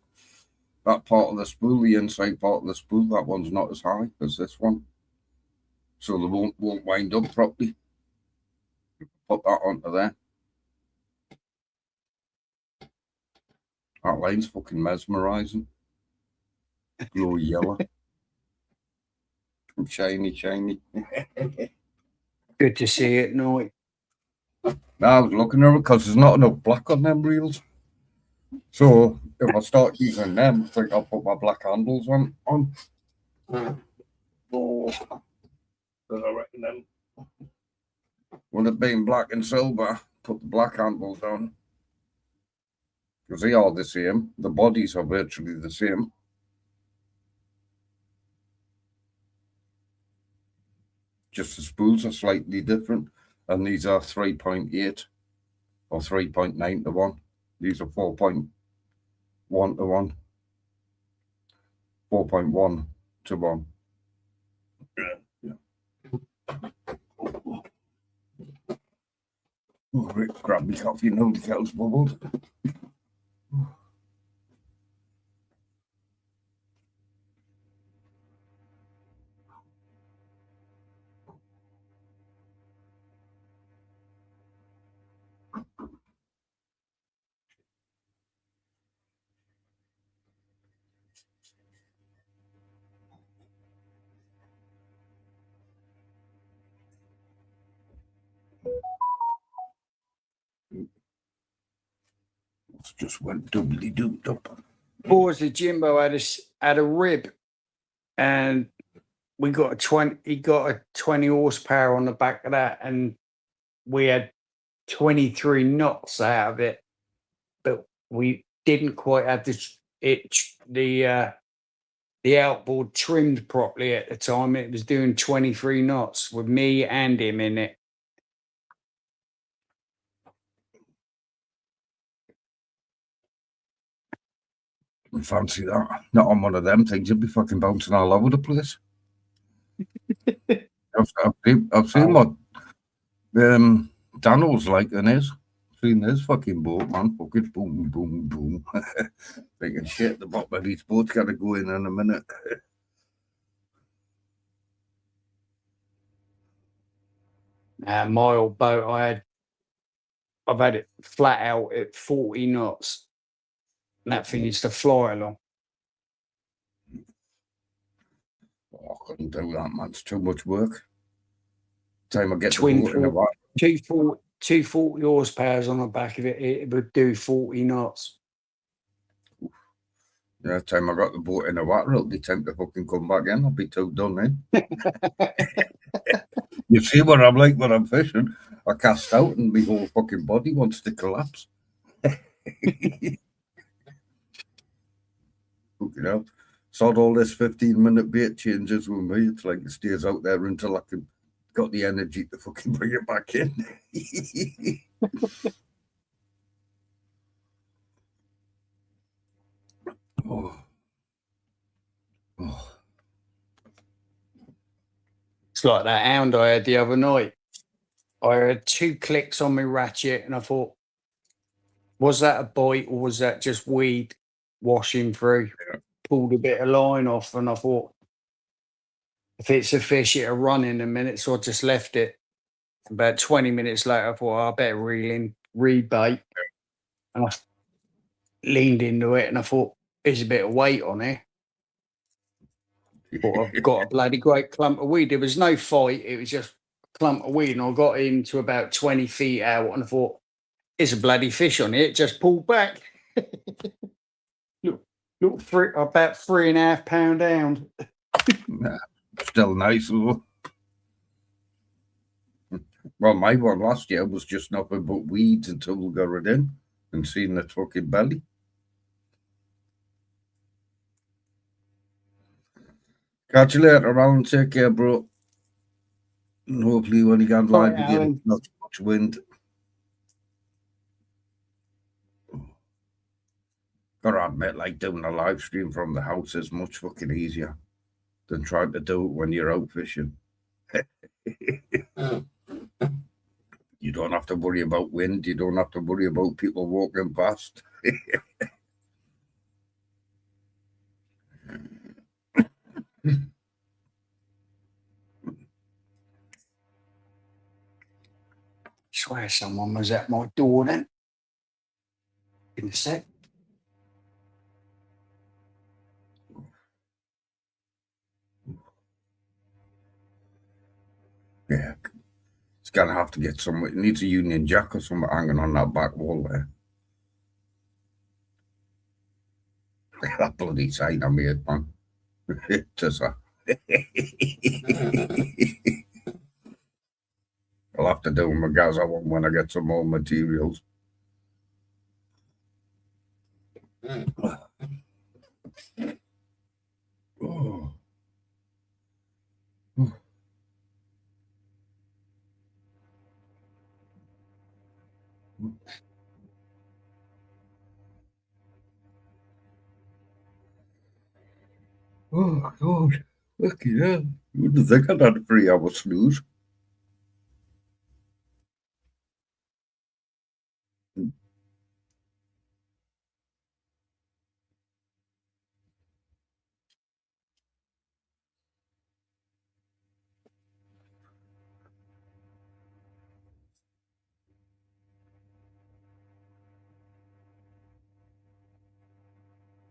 that part of the spool, the inside part of the spool, that one's not as high as this one, so they won't wind up properly. Put that onto there. That line's fucking mesmerising. Glow yellow. Shiny. Good to see it, no. Now I was looking at it because there's not enough black on them reels. So if I start using them, I think I'll put my black handles on. Oh, I reckon them. With it being black and silver, put the black handles on. Because they are the same. The bodies are virtually the same. Just the spools are slightly different. And these are 3.8 or 3.9 to 1. These are 4.1 to 1. 4.1 to 1. Yeah. Oh, Rick, grab me coffee now, the kettle's bubbled. It's just went doubly doomed up. Boys, the Jimbo had a rib, and we got a 20. He got a 20 horsepower on the back of that, and we had 23 knots out of it, but we didn't quite have the outboard trimmed properly at the time. It was doing 23 knots with me and him in it. I fancy that. Not on one of them things. You'll be fucking bouncing all over the place. I've seen what Daniel's like in his. Seen his fucking boat, man. Fucking boom. Thinking shit, the bottom of these boats got to go in a minute. My old boat, I've had it flat out at 40 knots. And that thing used to fly along. Oh, I couldn't do that, man. It's too much work. Time I get Twin the boat in the water. 240 horsepowers on the back of it, it would do 40 knots. Yeah, time I got the boat in the water, it'll be time to fucking come back in. I'll be too done then. You see what I'm like when I'm fishing? I cast out and my whole fucking body wants to collapse. You know, sod all this 15-minute bait changes with me. It's like it stays out there until I can got the energy to fucking bring it back in. Oh. It's like that hound I had the other night. I had 2 clicks on my ratchet, and I thought, was that a bite or was that just weed washing through? Yeah. Pulled a bit of line off, and I thought, if it's a fish, it'll run in a minute. So I just left it. About 20 minutes later, I thought, I better reel in, rebait. And I leaned into it, and I thought, there's a bit of weight on here. But I've got a bloody great clump of weed. There was no fight. It was just a clump of weed. And I got into about 20 feet out, and I thought, there's a bloody fish on it. Just pulled back. look, about 3.5 pound hound. Nah, still nice though. Well, my one last year was just nothing but weeds until we got it in and seen the fucking belly. Catch you later, Alan. Take care, bro. And hopefully when you can live again, Alan. not too much wind. Gotta admit, like doing a live stream from the house is much fucking easier than trying to do it when you're out fishing. You don't have to worry about wind. You don't have to worry about people walking past. Swear someone was at my door then. In a sec. Yeah. It's going to have to get somewhere. It needs a Union Jack or something hanging on that back wall there. That bloody sign I made, man. Just a... I'll have to do my Gaza one when I get some more materials. Oh. Oh, God. Look, yeah. You wouldn't think I'd had a 3-hour snooze.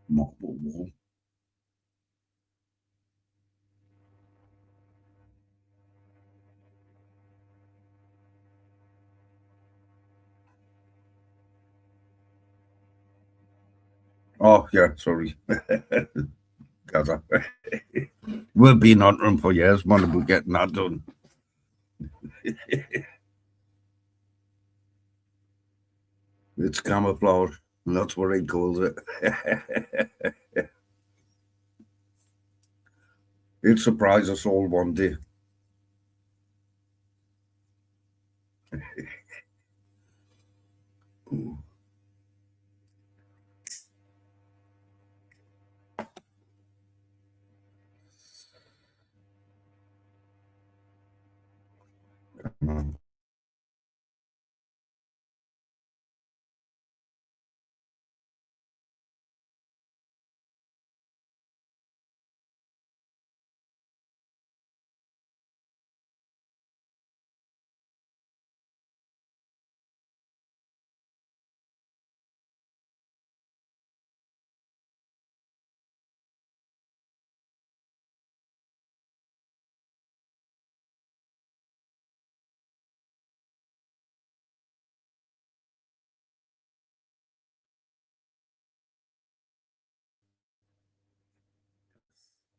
Marble wall. Oh, yeah, sorry. Gaza. We've been on them for years, man. We're getting that done. It's camouflage, and that's what he calls it. It'll surprise us all one day.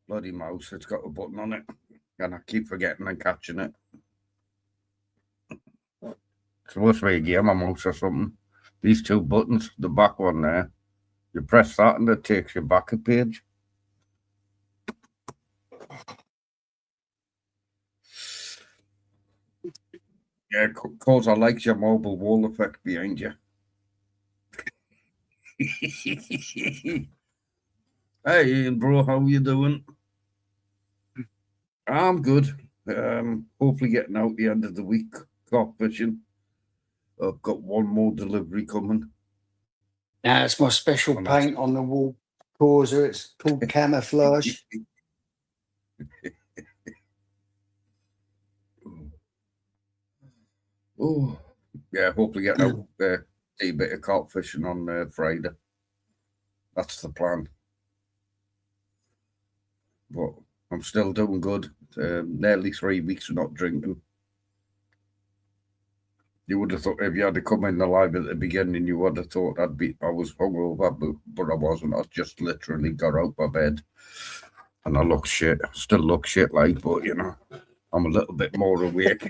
Bloody mouse, it's got a button on it, and I keep forgetting and catching it. It's supposed to be a game of mouse or something. These two buttons, the back one there, you press that and it takes you back a page. Yeah, cause I like your mobile wall effect behind you. Hey, Ian, bro, how you doing? I'm good. Hopefully getting out the end of the week, carp fishing. I've got one more delivery coming. Now it's my special And that's- paint on the wall causer. It's called camouflage. Oh, yeah, hopefully getting out see a bit of carp fishing on Friday. That's the plan. But I'm still doing good. Nearly 3 weeks of not drinking. You would have thought if you had to come in the live at the beginning, you would have thought I was hungover, but I wasn't. I just literally got out of bed, and I look shit. Still look shit, like, but you know, I'm a little bit more awake.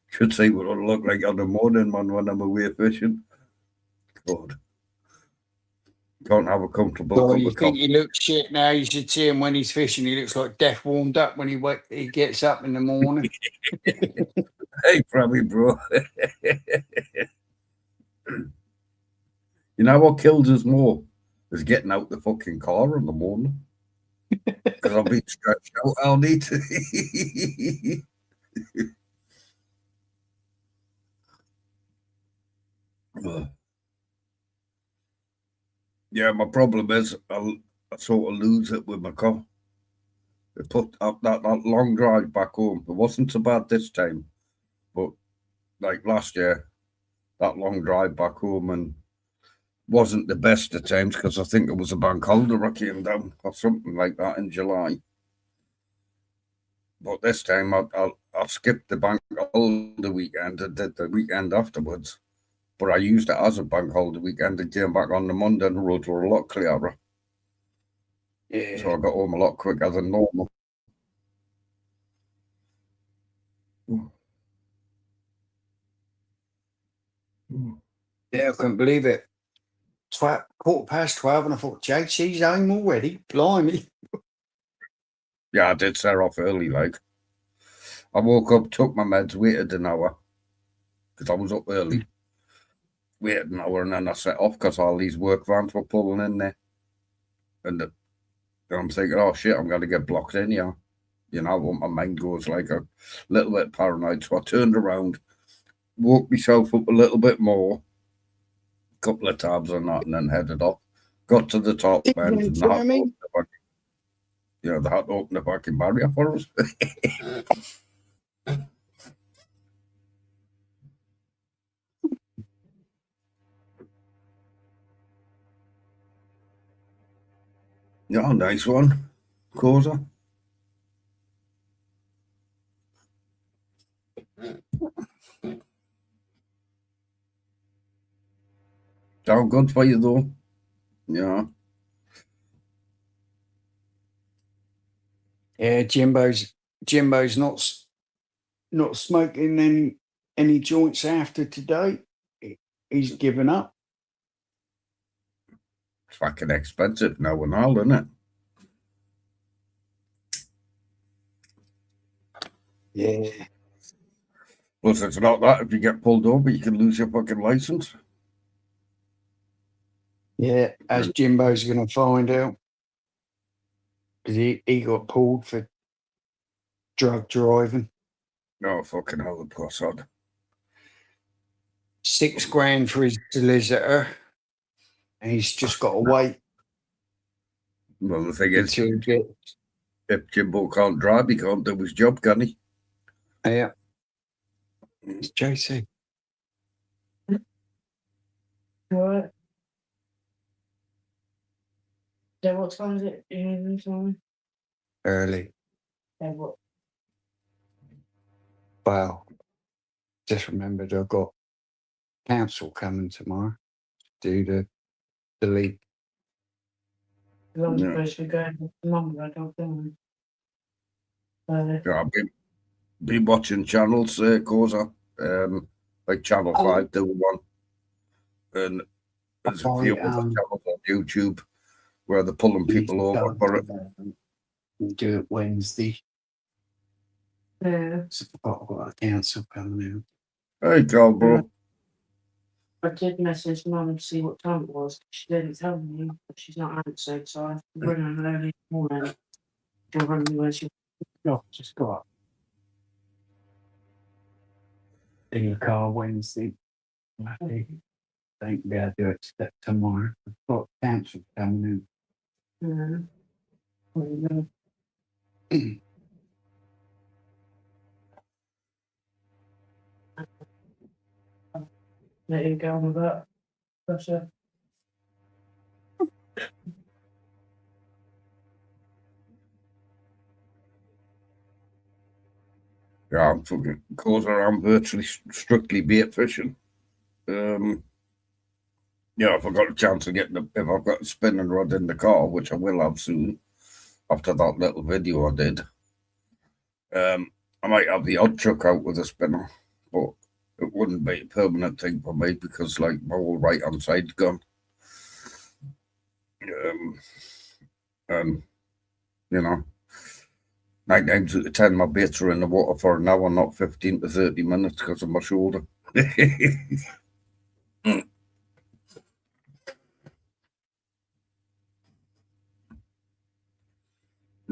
Should see what I look like on the morning, man, when I'm away fishing. God. Can't have a comfortable Well, cup you of think coffee. he looks shit now? You should see him when he's fishing. He looks like death warmed up when he gets up in the morning. Hey, probably, bro. You know what kills us more is getting out the fucking car in the morning because I'll be stretched out. I'll need to. Yeah, my problem is I sort of lose it with my car. It put up that long drive back home. It wasn't so bad this time, but like last year, that long drive back home and wasn't the best of times because I think it was a bank holiday I came down or something like that in July. But this time I skipped the bank holiday weekend and did the weekend afterwards. But I used it as a bank holiday weekend and came back on the Monday and the roads were a lot clearer. Yeah. So I got home a lot quicker than normal. Yeah, I couldn't believe it. 12, 12:15, and I thought, JT's home already. Blimey. Yeah, I did set off early, like. I woke up, took my meds, waited an hour because I was up early. Waited an hour and then I set off because all these work vans were pulling in there. And I'm thinking, oh shit, I'm going to get blocked in here. You know, my mind goes like a little bit paranoid. So I turned around, woke myself up a little bit more, a couple of tabs on that, and then headed off. Got to the top end and they had to open the fucking barrier for us. Yeah, nice one, Causa. Sound good for you though. Yeah. Yeah, Jimbo's not smoking any joints after today. He's given up. It's fucking expensive now and all, isn't it? Yeah. Plus, it's not that if you get pulled over, you can lose your fucking license. Yeah, as Jimbo's going to find out. Because he got pulled for drug driving. Oh, fucking hell, the poor sod. $6,000 for his solicitor. And he's just got to wait Well, the thing is, until he gets. if Jimbo can't drive, he can't do his job, can he? Yeah. It's JC. What? So what time is it? Time? Early. So what? Well, just remembered I've got council coming tomorrow to do the leak. I'm Yeah. supposed to be going with mum, but I don't think. Yeah, I've been watching channels, Causa, like Channel 5 do one. And there's a few other channels on YouTube where they're pulling people over for it. We'll do it Wednesday. Yeah. So I've got a council coming Hey, Carl, bro. I did message mum to see what time it was. She didn't tell me, but she's not answered, so I have to ring her early in the morning. She'll ring me when she. out. Just got up in the car Wednesday. I think be able to do it tomorrow. I've got council coming Yeah. Let you go on with that. Pressure. Yeah, I'm fucking Causa. I'm virtually strictly bait fishing. Yeah, if I got a chance of getting if I've got a spinning rod in the car, which I will have soon, after that little video I did, I might have the odd chuck out with a spinner, but it wouldn't be a permanent thing for me because, like, my whole right hand side's gone. And, you know, 9 times out of 10, my baits are in the water for an hour, not 15 to 30 minutes because of my shoulder.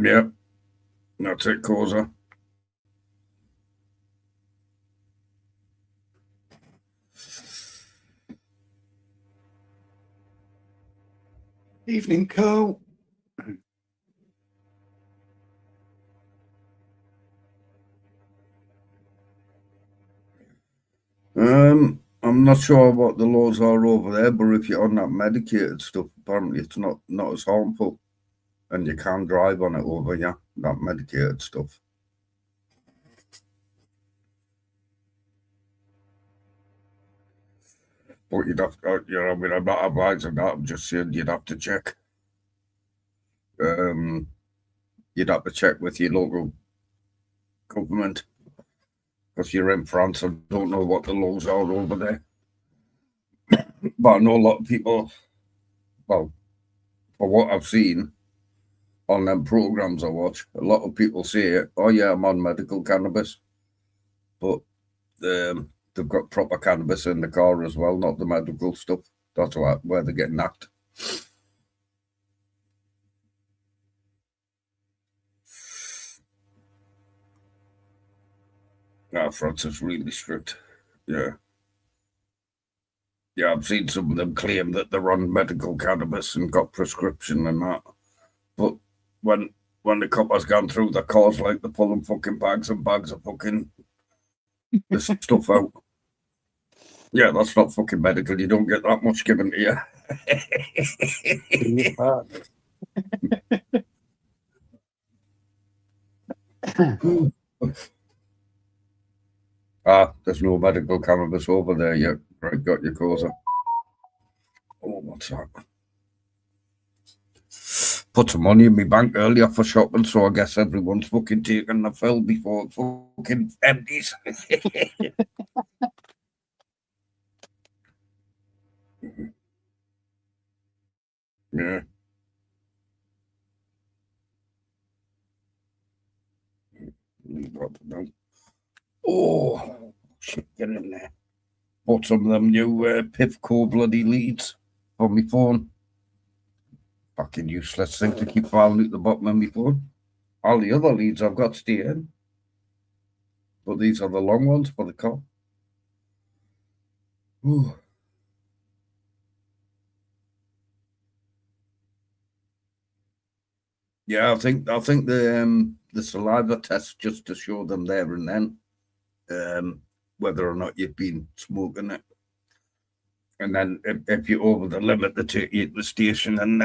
Yeah, that's it, Causa. Evening, Cole. I'm not sure what the laws are over there, but if you're on that medicated stuff, apparently it's not as harmful, and you can drive on it over here, that medicated stuff. But you'd have to, I mean, I'm not advising that. I'm just saying you'd have to check. You'd have to check with your local government because you're in France. I don't know what the laws are over there, but I know a lot of people. Well, for what I've seen on them programs I watch, a lot of people say, "Oh yeah, I'm on medical cannabis," but they've got proper cannabis in the car as well, not the medical stuff. That's where they're getting knocked. No, France is really strict. Yeah. Yeah, I've seen some of them claim that they're on medical cannabis and got prescription and that. But when the copper's gone through the cars, like they're pulling fucking bags and bags of fucking this stuff out. Yeah, that's not fucking medical. You don't get that much given to you. There's no medical cannabis over there yet. Right, got your Causa. Oh, what's that? Put some money in my bank earlier for shopping, so I guess everyone's fucking taking the fill before it fucking empties. Yeah. Oh, shit, get in there. Bought some of them new Pivco bloody leads on my phone. Fucking useless thing to keep falling at the bottom of my phone. All the other leads I've got stay in. But these are the long ones for the car. Ooh. Yeah, I think the saliva test just to show them there and then whether or not you've been smoking it, and then if you're over the limit, they take you to the station and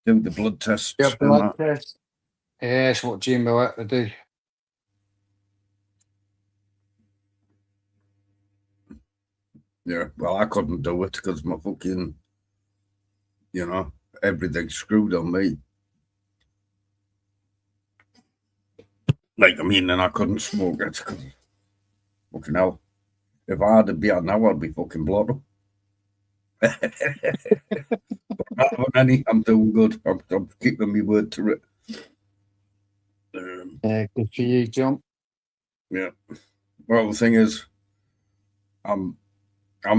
do the blood tests. Yeah, blood test. Yeah, that's what Jimbo had to do. Yeah, well, I couldn't do it because my fucking, everything's screwed on me. Like, I mean, and I couldn't smoke it because, fucking hell, if I had a beer now, I'd be fucking blood up. But not having any, I'm doing good. I'm keeping my word to it. Yeah, good for you, John. Yeah. Well, the thing is, I'm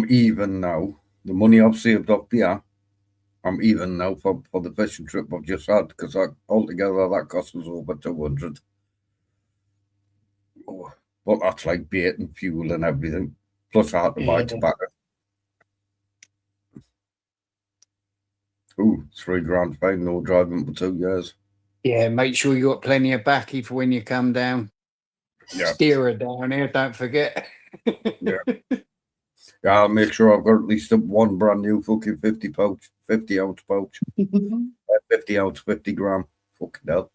even now. The money I've saved up here, I'm even now for the fishing trip I've just had because altogether that cost us over 200. Oh, but that's like bait and fuel and everything. Plus, I had to buy tobacco. Ooh, £3 fine, no driving for 2 years. Yeah, make sure you got plenty of baccy for when you come down. Yeah. Steer her down here, don't forget. Yeah. Yeah, I'll make sure I've got at least one brand new fucking 50 ounce pouch. 50 ounce, 50 gram. Fucking hell.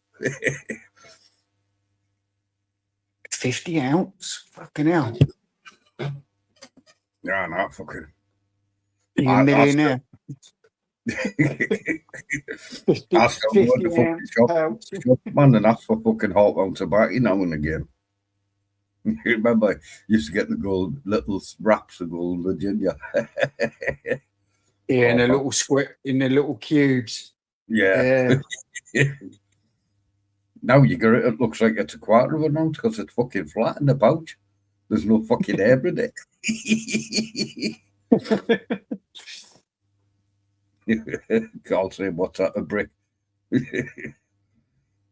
50 ounce? Fucking hell. Yeah, no, fucking. You're a millionaire. I still go to fucking shop, man, and ask for fucking half ounce tobacco now and again. You remember, I used to get the little wraps of gold Virginia. Yeah, in Oh, a little square, in the little cubes. yeah. Now you get it, it looks like it's a quarter of an ounce because it's fucking flat in the pouch. There's no fucking air in it. Can't say what's that, a brick. You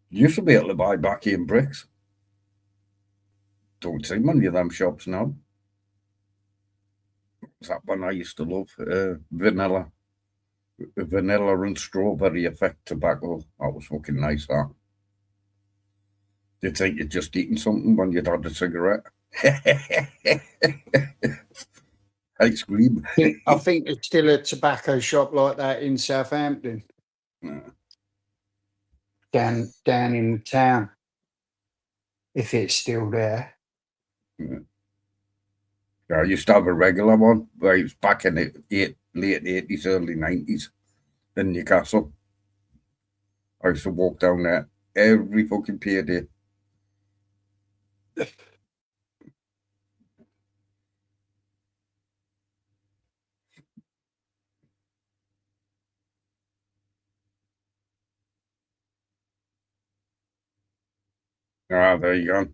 used to be able to buy back in bricks. Don't see many of them shops now. That one I used to love, vanilla and strawberry effect tobacco. That was fucking nice, that. You'd think you'd just eaten something when you'd had a cigarette. Ice cream. I think there's still a tobacco shop like that in Southampton, down in the town, if it's still there. Yeah. I used to have a regular one, but it was back in the late 80s, early 90s in Newcastle. I used to walk down there every fucking payday. There you go.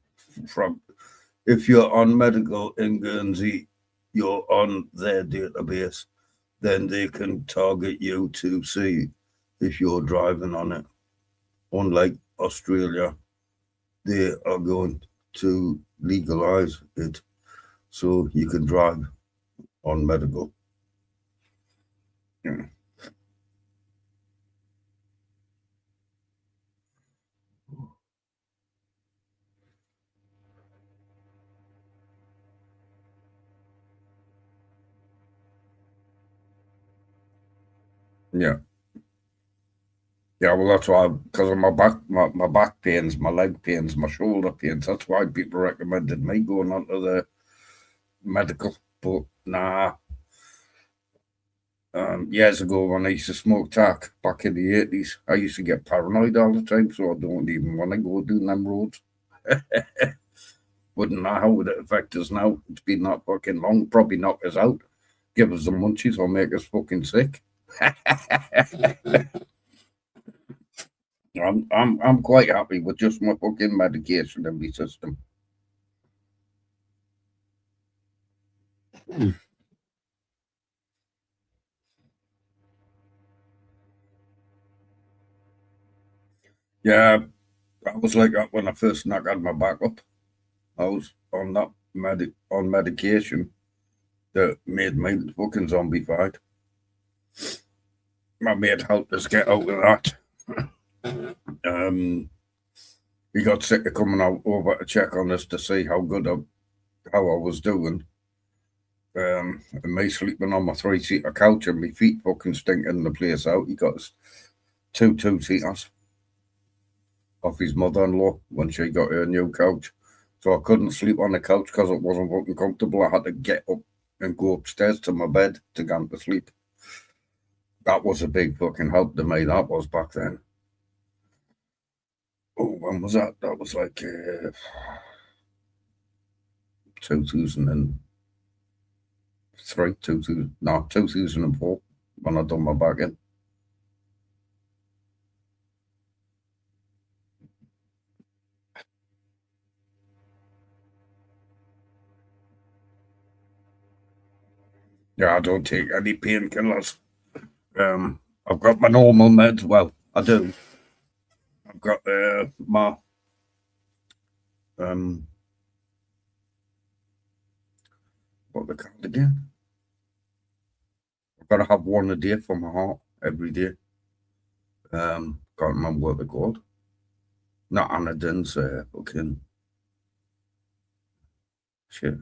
If you're on medical in Guernsey, you're on their database, then they can target you to see if you're driving on it. Unlike Australia, they are going to legalize it so you can drive on medical. Yeah. Yeah. Yeah, well, that's why, because of my back pains, my leg pains, my shoulder pains. That's why people recommended me going onto the medical. But nah, years ago when I used to smoke tack back in the 80s, I used to get paranoid all the time, so I don't even want to go down them roads. Wouldn't know how would it affect us now. It's been that fucking long, probably knock us out, give us the munchies, or make us fucking sick. I'm quite happy with just my fucking medication in my system. Yeah, I was like that when I first knocked my back up. I was on that on medication that made me fucking zombified. My mate helped us get out of that. He got sick of coming out over to check on us to see how I was doing. And me sleeping on my 3-seater couch and my feet fucking stinking the place out. He got us two 2-seaters off his mother-in-law when she got her new couch. So I couldn't sleep on the couch because it wasn't fucking comfortable. I had to get up and go upstairs to my bed to go to sleep. That was a big fucking help to me, that was back then. Oh, when was that? That was like 2003, 2004 when I done my back in. Yeah, I don't take any painkillers. I've got my normal meds. Well, I do. I've got my what they called again? I've got to have one a day for my heart every day. Can't remember what they're called. Not anodins, fucking shit.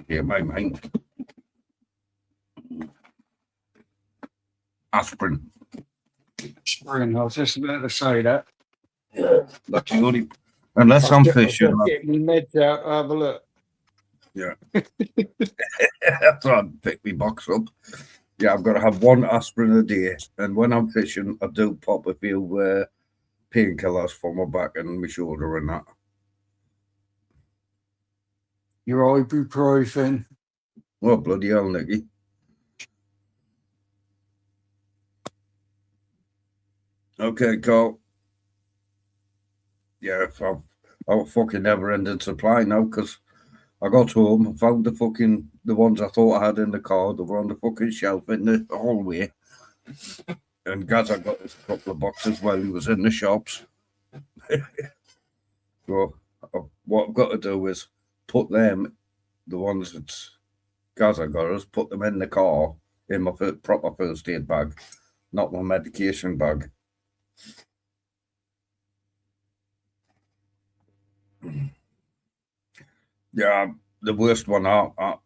Yeah, my mind. Aspirin. Spring, I was just about to say that. That's the only. Unless I'm fishing. I'll get my meds out, have a look. Yeah. That's why I pick my box up. Yeah, I've got to have one aspirin a day. And when I'm fishing, I do pop a few painkillers for my back and my shoulder and that. your ibuprofen. Oh, bloody hell, Nicky. Okay, Carl. Yeah, I've fucking never-ending supply now, because I got home and found the ones I thought I had in the car. They were on the fucking shelf in the hallway. And Gaza got us a couple of boxes while he was in the shops. So what I've got to do is put them, the ones that Gaza got us, put them in the car in my proper first aid bag, not my medication bag. Yeah, the worst one,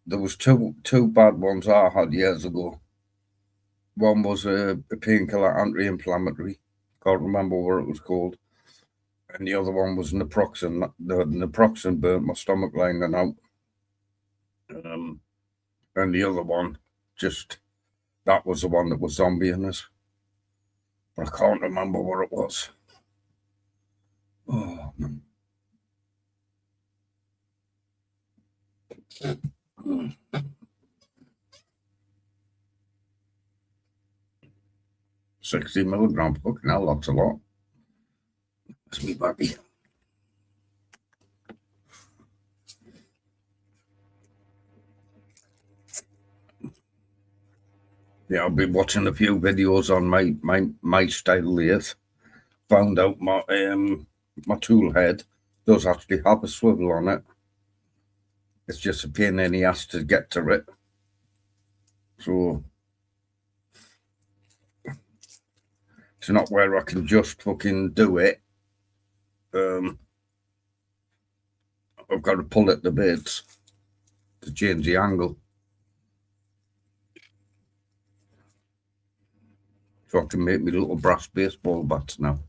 there was two bad ones I had years ago. One was a painkiller anti-inflammatory. Can't remember what it was called. And the other one was naproxen. The naproxen burnt my stomach lining out. And the other one, that was the one that was zombieing us. But I can't remember what it was. Oh, man. Mm. 60 milligrams. Fucking hell, that's a lot. That's me baby. Yeah, I've been watching a few videos on my style lathe. Found out my tool head does actually have a swivel on it. It's just a pain in the ass to get to it. So it's not where I can just fucking do it. I've got to pull at the bits to change the angle. So I can make me little brass baseball bats now.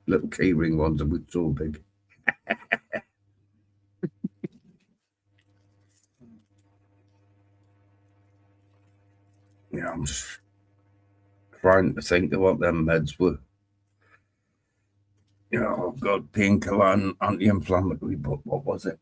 Little keyring ones are so big. Yeah, I'm just trying to think of what them meds were. Yeah, I've got painkiller and anti-inflammatory, but what was it?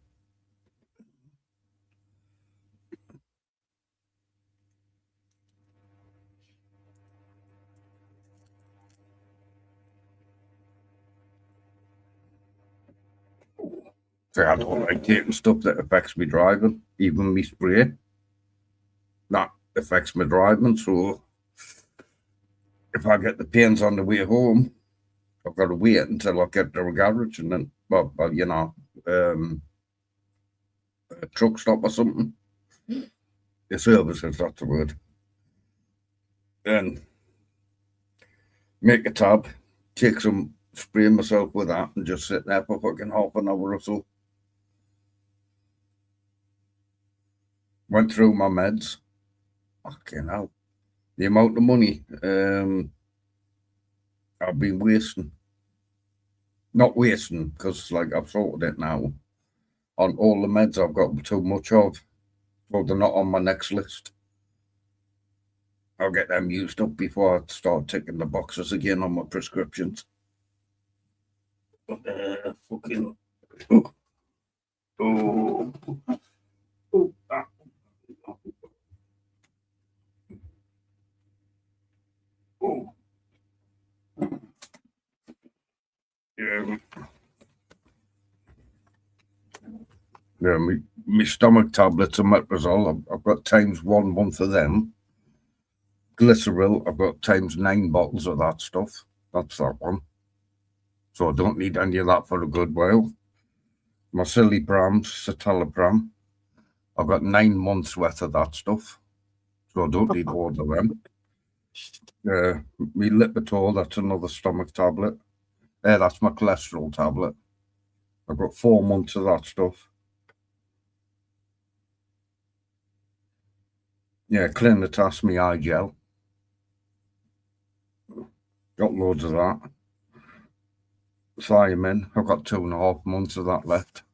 So I don't like taking stuff that affects me driving, even me spray. That affects my driving, so if I get the pains on the way home, I've got to wait until I get to a garage and then, well you know, a truck stop or something. The service, if that's the word. Then make a tab, take some, spray myself with that and just sit there for fucking half an hour or so. Went through my meds. Fucking hell. The amount of money I've been wasting. Not wasting, because like I've sorted it now. On all the meds I've got too much of. So they're not on my next list. I'll get them used up before I start ticking the boxes again on my prescriptions. Fucking... Oh. Oh. Oh. Ah. Oh. Yeah. Yeah, my stomach tablets and metrazole, I've got times 1 month of them. Glyceril, I've got times 9 bottles of that stuff. That's that one. So I don't need any of that for a good while. My citalopram, I've got 9 months worth of that stuff. So I don't need all of them. Me Lipitor, that's another stomach tablet. That's my cholesterol tablet. I've got 4 months of that stuff. Yeah, Clinitas, me eye gel. Got loads of that. Thiamine, I've got 2.5 months of that left.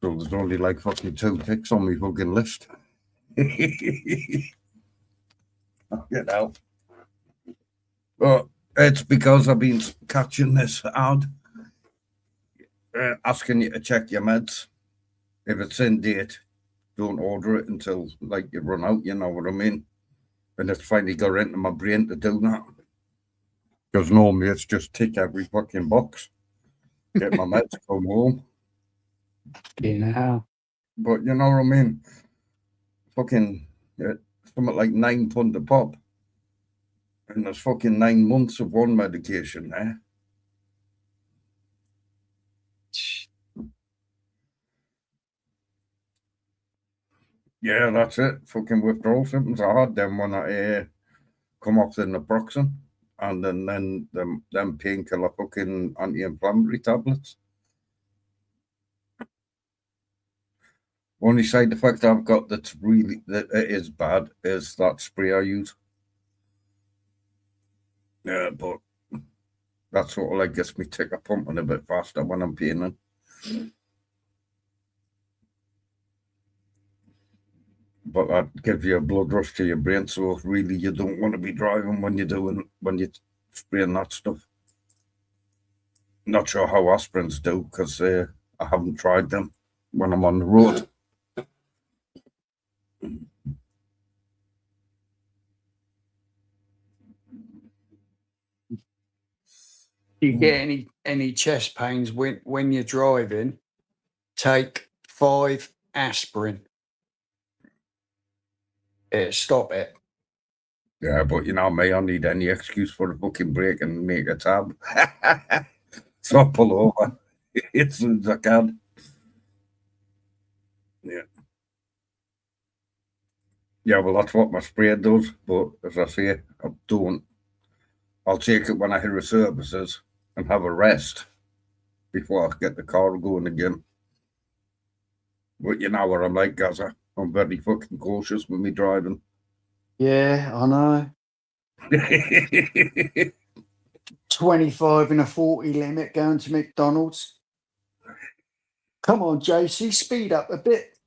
So there's only like fucking 2 ticks on my fucking list. You know. But it's because I've been catching this ad. asking you to check your meds. If it's in date, don't order it until like you run out. You know what I mean? And it's finally got into my brain to do that. Because normally it's just tick every fucking box, get my meds, come home. Yeah. But you know what I mean? Fucking something like £9 a pop. And there's fucking 9 months of one medication there. Yeah, that's it. Fucking withdrawal symptoms. I had them when I come off the naproxen, and then them painkiller fucking anti-inflammatory tablets. Only side effect I've got that it is bad is that spray I use. Yeah, but that sort of like gets me ticker pumping a bit faster when I'm peeing. But that gives you a blood rush to your brain, so really you don't want to be driving when you're spraying that stuff. Not sure how aspirins do because I haven't tried them when I'm on the road. You get any chest pains when you're driving, take 5 aspirin. Stop it. Yeah, but you know me, I need any excuse for a fucking break and make a tab. So I pull over as soon as I can. Yeah. Yeah, well, that's what my spray does. But as I say, I don't. I'll take it when I hear the services and have a rest before I get the car going again. But you know what I'm like, Gaza. I'm very fucking cautious with me driving. Yeah, I know. 25 and a 40 limit going to McDonald's. Come on, JC, speed up a bit.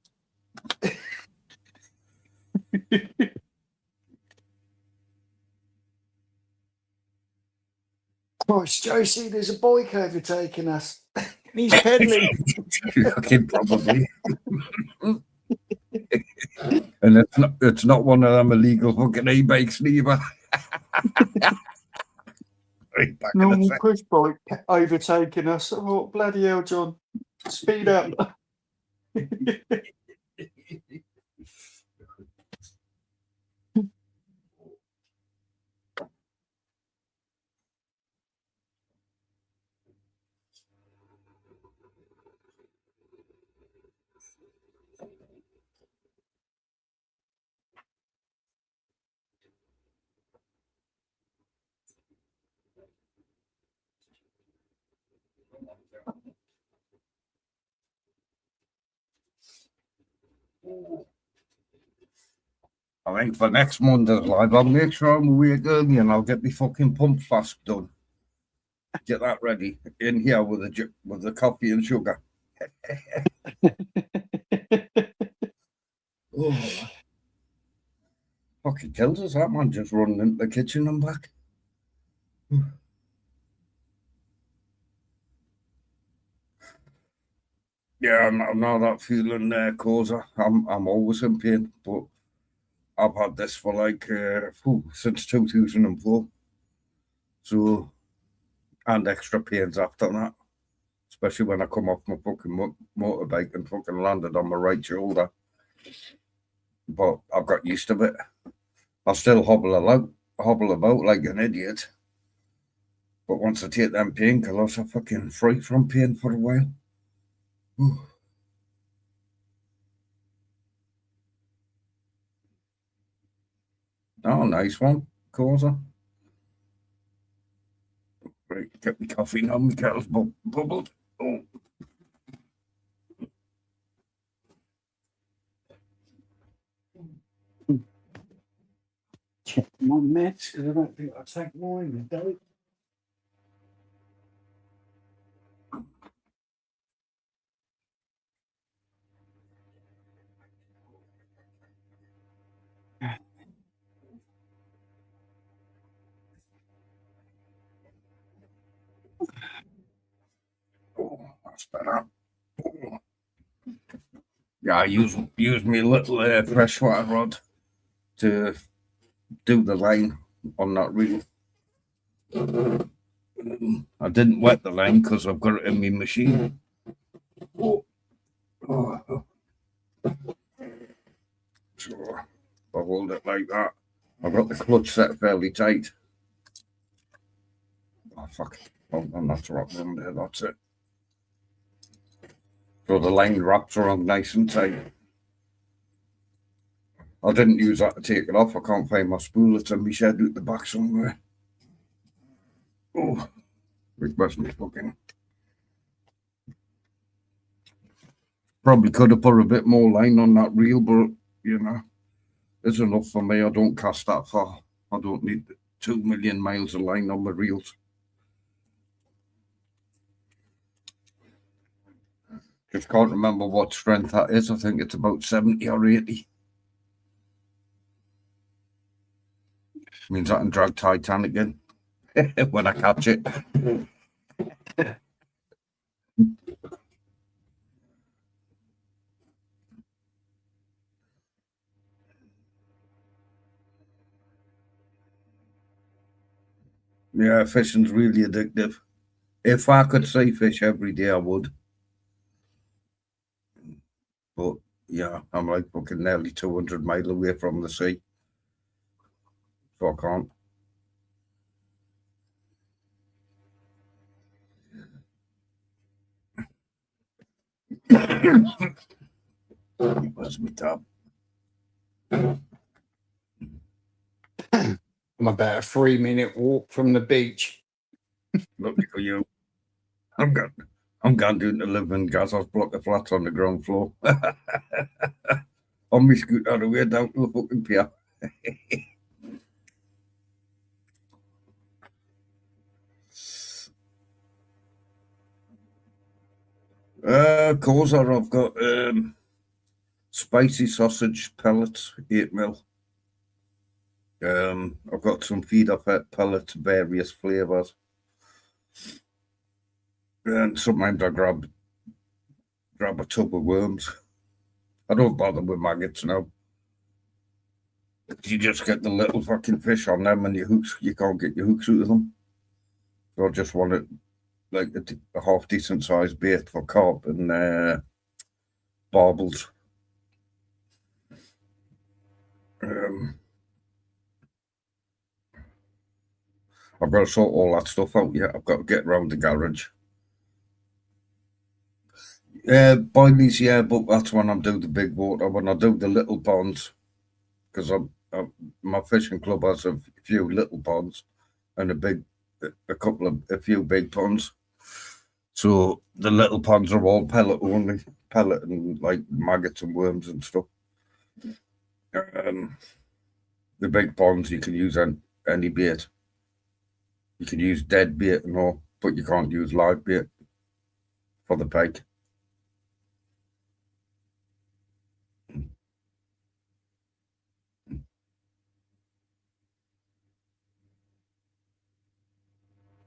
Christ, JC, there's a bike overtaking us. He's pedaling. Fucking probably. And it's not one of them illegal fucking e-bikes neither. Right back in the Normal set. push bike overtaking us. Oh, bloody hell, John. Speed up. I think for next Monday's live, I'll make sure I'm awake early and I'll get my fucking pump flask done. Get that ready in here with the coffee and sugar. Oh, fucking kills us, that man, just running into the kitchen and back. Yeah, I'm not that feeling causer. I'm always in pain, but I've had this for like since 2004. So, and extra pains after that, especially when I come off my fucking motorbike and fucking landed on my right shoulder. But I've got used to it. I still hobble about like an idiot. But once I take them painkillers, I fucking free from pain for a while. Oh, nice one, Causa. Right, get me coffee now, my kettle's bubbled. Oh. Check my meds because I don't think I'll take mine today. That's better. Yeah, I use my little freshwater rod to do the line on that reel. I didn't wet the line because I've got it in my machine. So I hold it like that. I've got the clutch set fairly tight. Oh fuck! Oh, I'm not wrapped on there. That's it. So the line wraps around nice and tight. I didn't use that to take it off. I can't find my spool. It's in my shed at the back somewhere. Oh, it must be fucking. Probably could have put a bit more line on that reel, but you know, it's enough for me. I don't cast that far. I don't need 2 million miles of line on my reels. Just can't remember what strength that is. I think it's about 70 or 80. Means I can drag Titanic in when I catch it. Yeah, fishing's really addictive. If I could see fish every day, I would. But yeah, I'm like fucking nearly 200 miles away from the sea. So I can't. Where's my tab? I'm about a 3-minute walk from the beach. Lucky for you. I'm going down to live in Gaza's block of flats on the ground floor. On my scooter all the way down to the fucking pier. Causer, I've got spicy sausage pellets, 8 mil. I've got some feeder fat pellets, various flavours. And sometimes I grab a tub of worms. I don't bother with maggots now. You just get the little fucking fish on them and your hooks, you can't get your hooks out of them. So I just want it like a half decent sized bait for carp and barbels. I've got to sort all that stuff out yet. I've got to get round the garage. Boilies, yeah, but that's when I'm doing the big water. When I do the little ponds, because my fishing club has a few little ponds and a few big ponds. So the little ponds are all pellet only, pellet and like maggots and worms and stuff. The big ponds you can use any bait. You can use dead bait and all, but you can't use live bait for the pike.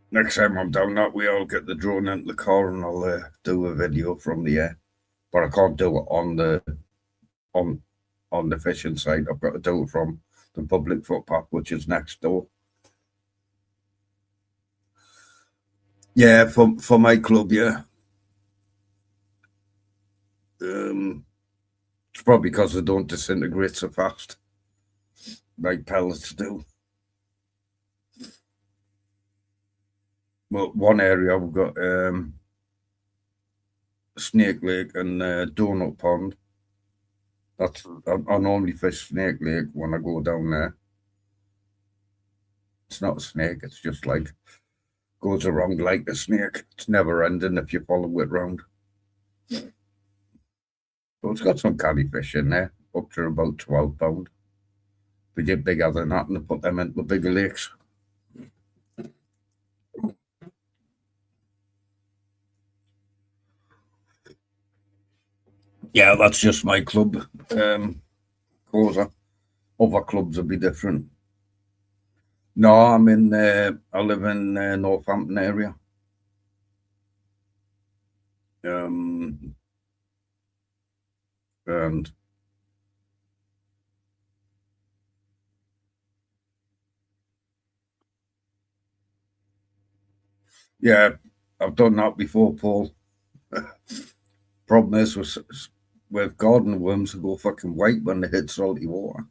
Next time I'm down that way, I'll get the drone into the car and I'll do a video from the air. But I can't do it on the fishing site. I've got to do it from the public footpath, which is next door. Yeah, for my club, yeah. It's probably because they don't disintegrate so fast, like pellets do. Well, one area we've got Snake Lake and Donut Pond. I normally fish Snake Lake when I go down there. It's not a snake, it's just like goes around like a snake. It's never ending if you follow it round. But it's got some canny fish in there, up to about 12 pound. They get bigger than that and they put them into the bigger lakes. Yeah, that's just my club. Causer. Other clubs will be different. No, I live in Northampton area. And yeah, I've done that before, Paul. Problem is with garden worms, they go fucking white when they hit salty water.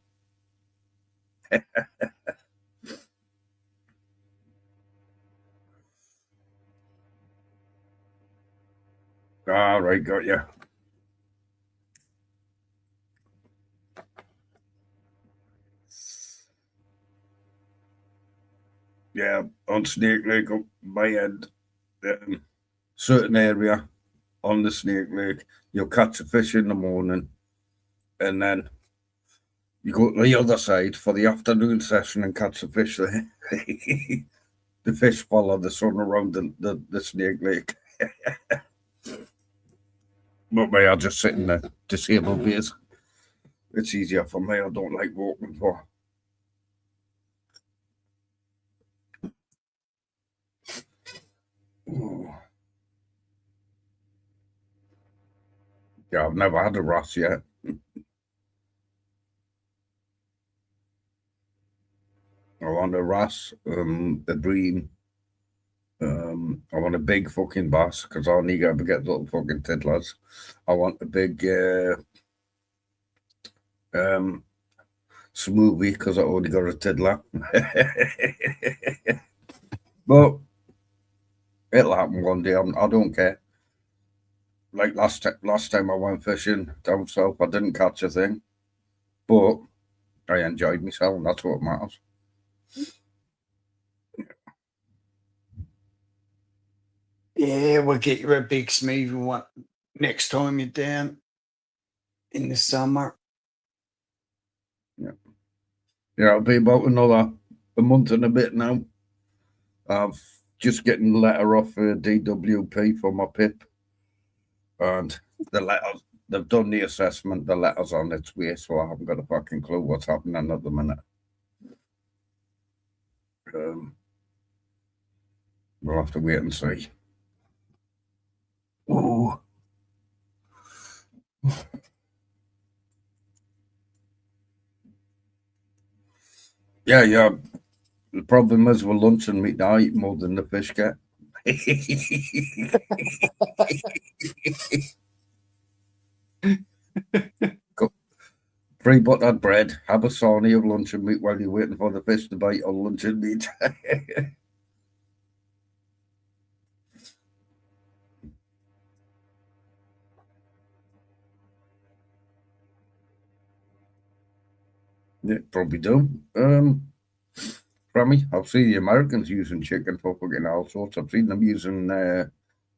Ah, right, got you. Yeah, on Snake Lake up my end, certain area on the Snake Lake, you'll catch a fish in the morning, and then you go to the other side for the afternoon session and catch the fish there. The fish follow the sun around the Snake Lake. But me, I just sit in the disabled bays. It's easier for me. I don't like walking for. Oh. Yeah, I've never had a wrasse yet. I want a wrasse, a bream. I want a big fucking bass because I only ever get little fucking tiddlers. I want a big smoothie because I only got a tiddler. But it'll happen one day. I don't care. Like last time I went fishing down south, I didn't catch a thing, but I enjoyed myself, and that's what matters. Yeah, we'll get you a big smoothie one next time you're down in the summer. Yeah, it'll be about a month and a bit now. I've just getting a letter off DWP for my PIP, and the letters they've done the assessment. The letter's on its way, so I haven't got a fucking clue what's happening at the minute. We'll have to wait and see. Oh. Yeah, yeah. The problem is with lunch and meat, I eat more than the fish get. Free buttered bread, have a sarnie of lunch and meat while you're waiting for the fish to bite on lunch and meat. Yeah, probably do. Grammy, I've seen the Americans using chicken for fucking all sorts. I've seen them using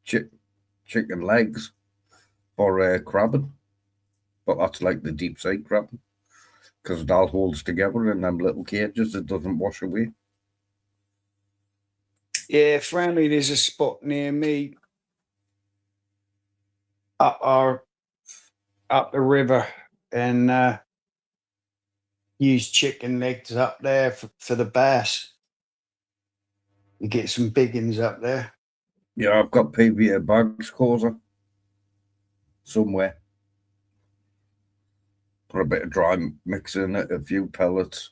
chicken legs for crabbing, but that's like the deep sea crabbing because it all holds together in them little cages. It doesn't wash away. Yeah, Frammy, there's a spot near me up the river, and use chicken legs up there for the bass. You get some big ones up there. Yeah, I've got PVA bags, causer, somewhere. Put a bit of dry mix in it, a few pellets.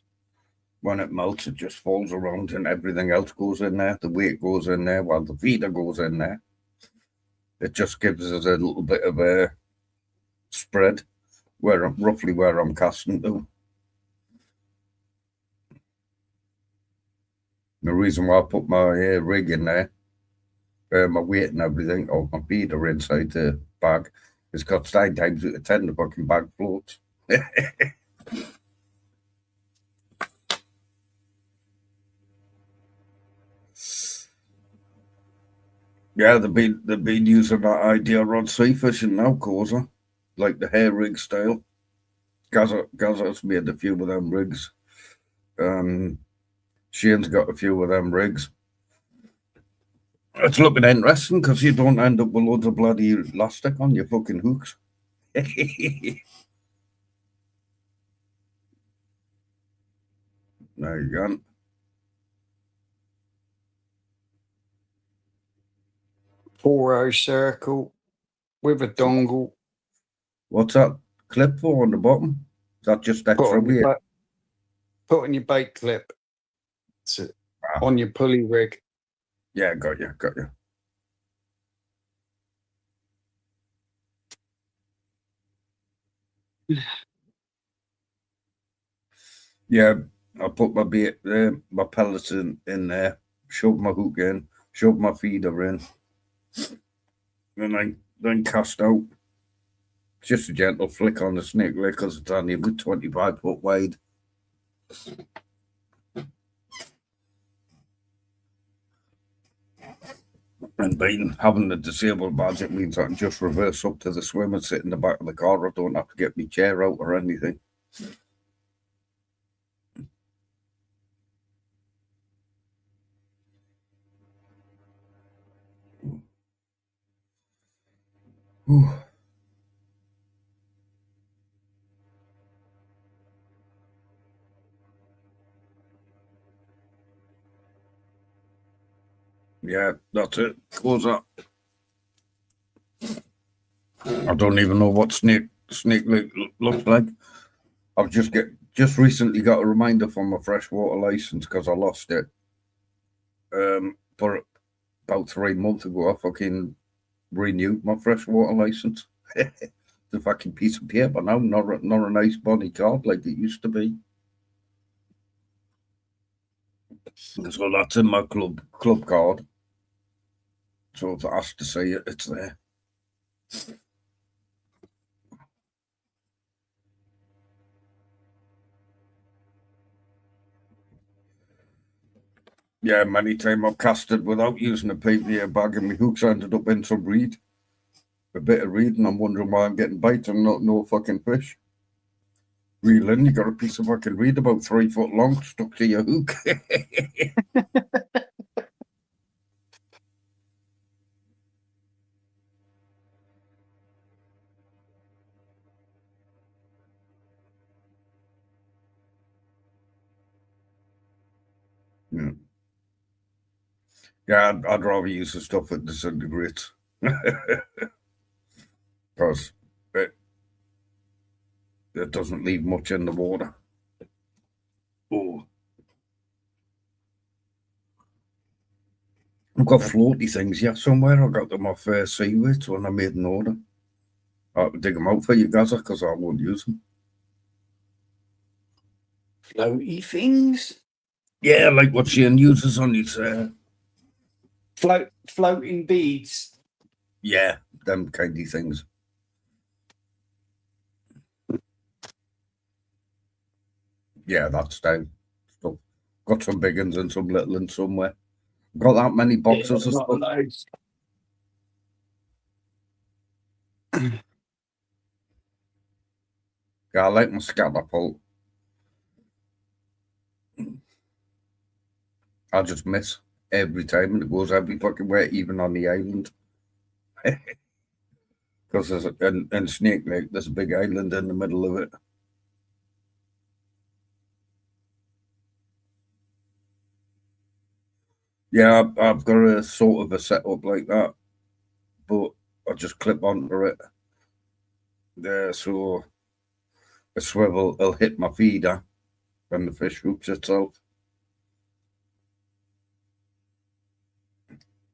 When it melts, it just falls around and everything else goes in there. The weight goes in there while the feeder goes in there. It just gives us a little bit of a spread roughly where I'm casting to. The reason why I put my rig in there, my weight and everything, or my feeder inside the bag, is because 9 times out of 10 the fucking bag floats. Yeah, they've been using that idea on sea fishing now, causer, like the hair rig style. Gaza's made a few of them rigs. Shane's got a few of them rigs. It's looking interesting because you don't end up with loads of bloody elastic on your fucking hooks. There you go. 4-0 circle. with a dongle. What's that clip for on the bottom? Is that just extra weight? Put on your bait clip. On your pulley rig. Yeah, got you. Yeah, I put my bait there, my pellets in there, shove my hook in, shove my feeder in, and I then cast out. Just a gentle flick on the snake leg because it's only about 25 foot wide. And having the disabled badge, it means I can just reverse up to the swim and sit in the back of the car. I don't have to get my chair out or anything. Whew. Yeah, that's it. Close up. I don't even know what snake looks like. I've just recently got a reminder from my freshwater license because I lost it. But about 3 months ago, I fucking renewed my freshwater license. The fucking piece of paper now, not a nice bonny card like it used to be. So that's in my club card. So if I ask to see it, it's there. Yeah, many times I've casted without using a PPA bag and my hooks ended up in some reed. A bit of reed, and I'm wondering why I'm getting bites and not no fucking fish. Reel in, you got a piece of fucking reed about 3 foot long stuck to your hook. Yeah, I'd rather use the stuff that disintegrates. Because it doesn't leave much in the water. Oh. I've got floaty things, yeah, somewhere. I got them off Seaways when I made an order. I'll dig them out for you guys because I won't use them. Floaty things? Yeah, like what Shane uses on his... floating beads? Yeah, them kind of things. Yeah, that's down. Stuff. Got some big ones and some little ones somewhere. Got that many boxes of stuff. Loads. Yeah, I like my scatterpult. I just miss every time and it goes every fucking way, even on the island. Because there's in Snake Lake, there's a big island in the middle of it. Yeah, I've got a sort of a setup like that, but I just clip onto it there, so a swivel will hit my feeder when the fish hooks itself.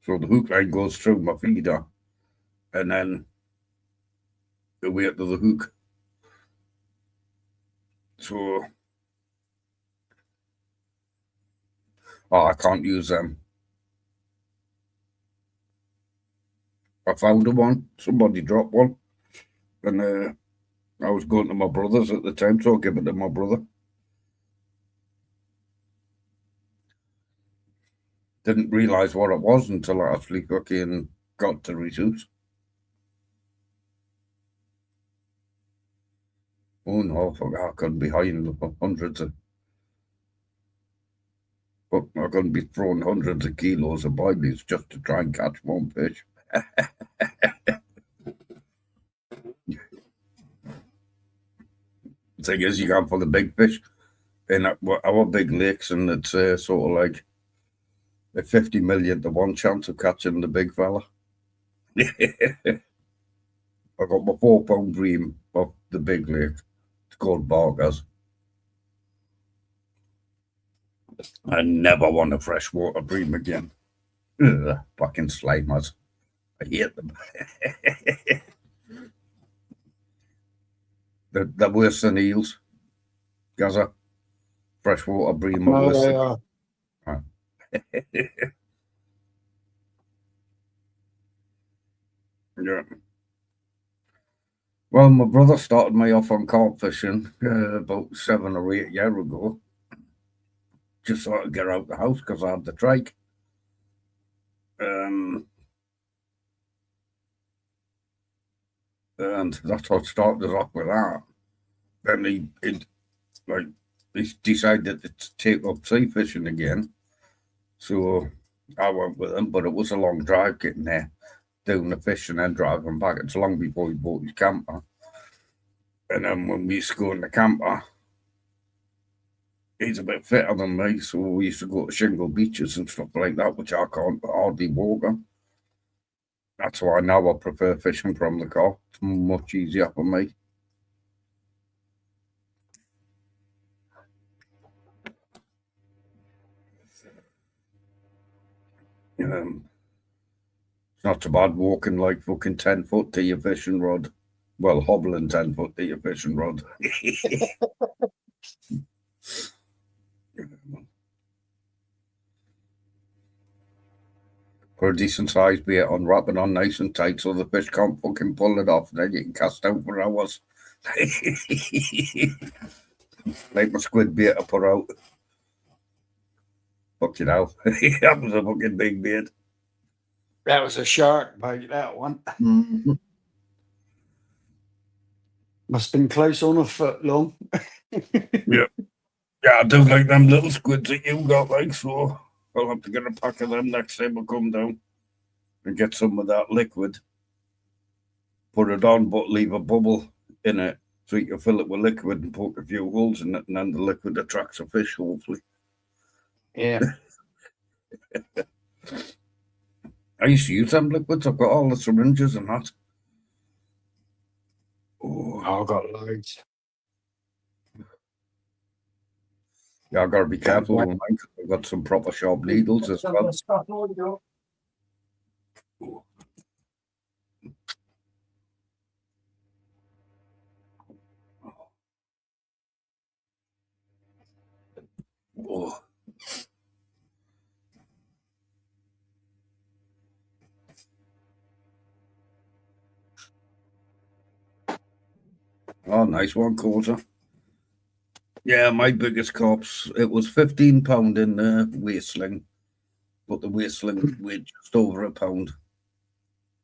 So the hook line goes through my feeder, and then away to the hook. So, I can't use them. I found one. Somebody dropped one, and I was going to my brother's at the time, so I gave it to my brother. Didn't realise what it was until I actually fucking got to his house. Oh no, I couldn't be hiding hundreds of... But I couldn't be throwing hundreds of kilos of bodies just to try and catch one fish. The thing is, you go for the big fish in our big lakes, and it's sort of like a 50 million to 1 chance of catching the big fella. I got my 4 pound bream off the big lake. It's called Barker's. I never want a freshwater bream again. Ugh, fucking slimers. I hate them. They're worse than eels. Gaza. Freshwater bream are No, worse they than are. Yeah. Well, my brother started me off on carp fishing about 7 or 8 years ago. Just so I could get out the house because I had the trike. And that's what started us off with that. Then he decided to take up sea fishing again. So I went with him, but it was a long drive getting there, doing the fishing and driving back. It's long before he bought his camper. And then when we used to go in the camper, he's a bit fitter than me, so we used to go to shingle beaches and stuff like that, which I can't hardly walk on. That's why now I prefer fishing from the car. It's much easier for me. It's not so bad walking like fucking 10 foot to your fishing rod. Well, hobbling 10 foot to your fishing rod. Put a decent sized bait on, wrap it on nice and tight so the fish can't fucking pull it off. Then you can cast out for hours. Like my squid bait I put out. Fucking hell. That was a fucking big bait. That was a shark bait, that one. Mm-hmm. Must have been close on a foot long. Yeah. Yeah, I do like them little squids that you got, like, so I'll have to get a pack of them next time I come down and get some of that liquid. Put it on, but leave a bubble in it so you can fill it with liquid and poke a few holes in it, and then the liquid attracts a fish, hopefully. Yeah. I used to use them liquids. I've got all the syringes and that. Oh, I've got loads. yeah, I've got to be careful with mine because I've got some proper sharp needles as well. Oh. Oh, nice one, quarter. Yeah, my biggest corpse, it was £15 in the weight sling, but the weight sling weighed just over £1.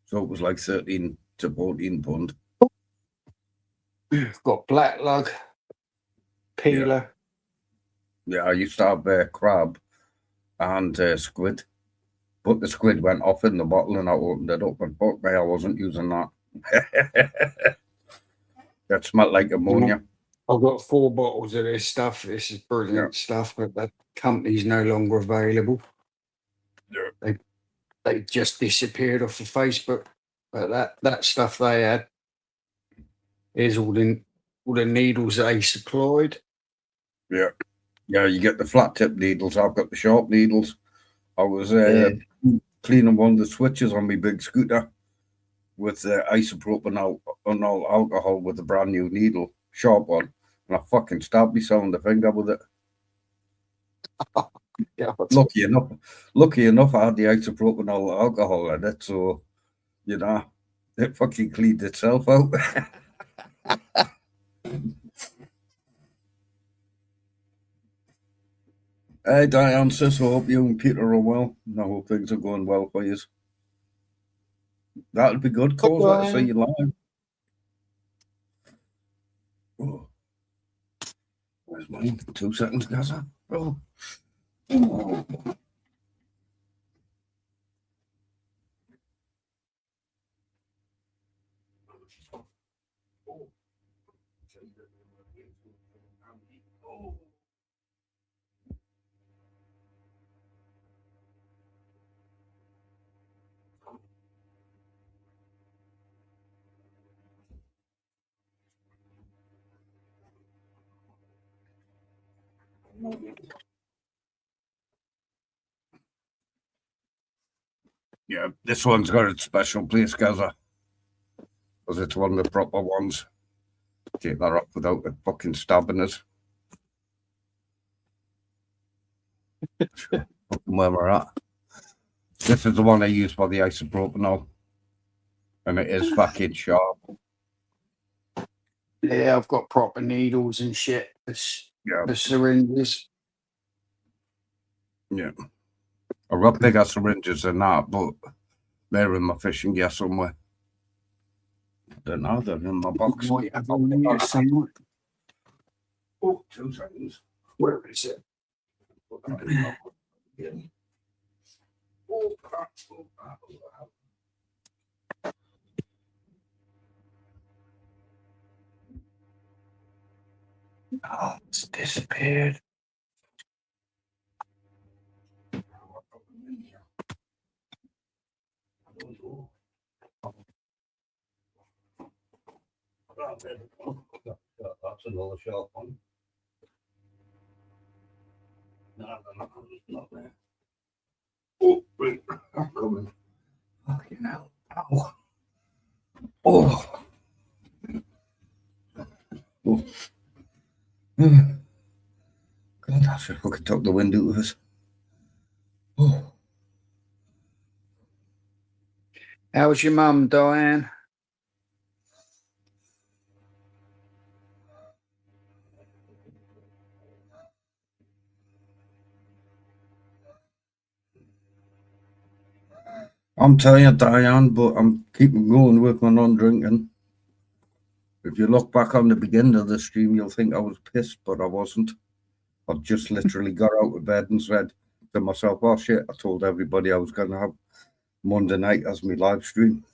So it was like 13 to 14 pound. Got black lug, peeler. Yeah, I used to have crab and squid, but the squid went off in the bottle and I opened it up and fuck me, I wasn't using that. That smelled like ammonia. I've got 4 bottles of this stuff. This is brilliant stuff, but the company's no longer available. Yeah. They just disappeared off of Facebook. But that stuff they had is all the needles they supplied. Yeah. Yeah, you get the flat tip needles. I've got the sharp needles. I was cleaning one of the switches on my big scooter with isopropyl alcohol with a brand new needle, sharp one, and I fucking stabbed myself in the finger with it. Yeah, Lucky enough, I had the isopropyl alcohol in it, so you know, it fucking cleaned itself out. Hey, Diane, sis, I hope you and Peter are well. I hope things are going well for you. That'll be good, cause I'll see you live. Oh. Where's mine? 2 seconds, Gaza. Oh. Oh. Yeah, this one's got its special place, Gaza, because it's one of the proper ones. Take that up without it fucking stabbing us. Fucking where we're at. This is the one I use for the isopropanol, and it is fucking sharp. Yeah, I've got proper needles and shit. Yeah, The syringes. yeah. I've got bigger syringes than that, but they're in my fishing gear somewhere. I don't know, they're in my box. Might have them in here somewhere. Oh, 2 seconds. Where is it? Put that in my box again. Oh, crap. Oh, crap. Oh, it's disappeared. That's another sharp one. No, it's not there. Oh, wait, I'm coming. Fucking hell. Ow. Oh. Oh. God, I should fucking took the wind out of us. Oh. How's your mum, Diane? I'm tired, Diane, but I'm keeping going with my non-drinking. If you look back on the beginning of the stream, you'll think I was pissed, but I wasn't. I just literally got out of bed and said to myself, oh shit, I told everybody I was going to have Monday night as my live stream.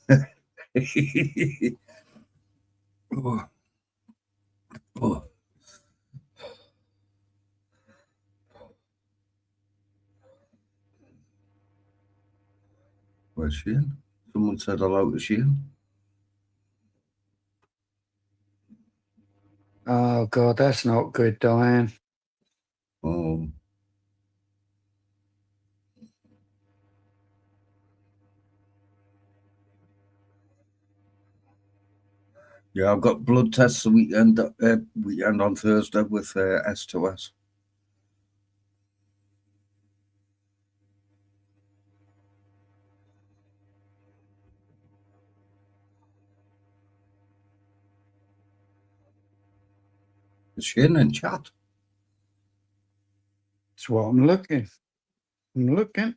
Oh. Oh. Where's Shane? Someone said hello to Shane. Oh, God, that's not good, Diane. Oh. Yeah, I've got blood tests the weekend on Thursday with S2S. Is Shane in chat? That's what I'm looking. I'm looking.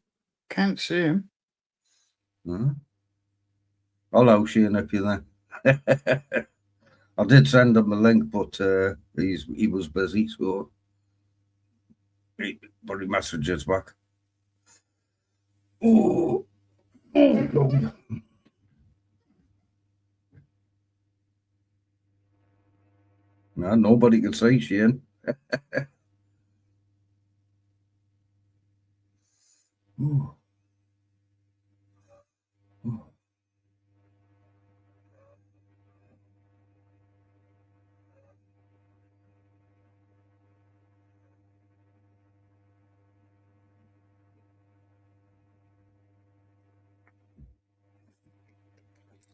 Can't see him. Huh? Hello, Shane, if you're there. I did send him a link, but he was busy, so he messages back. Oh, God. No, nobody can see Shane. Oh. Oh.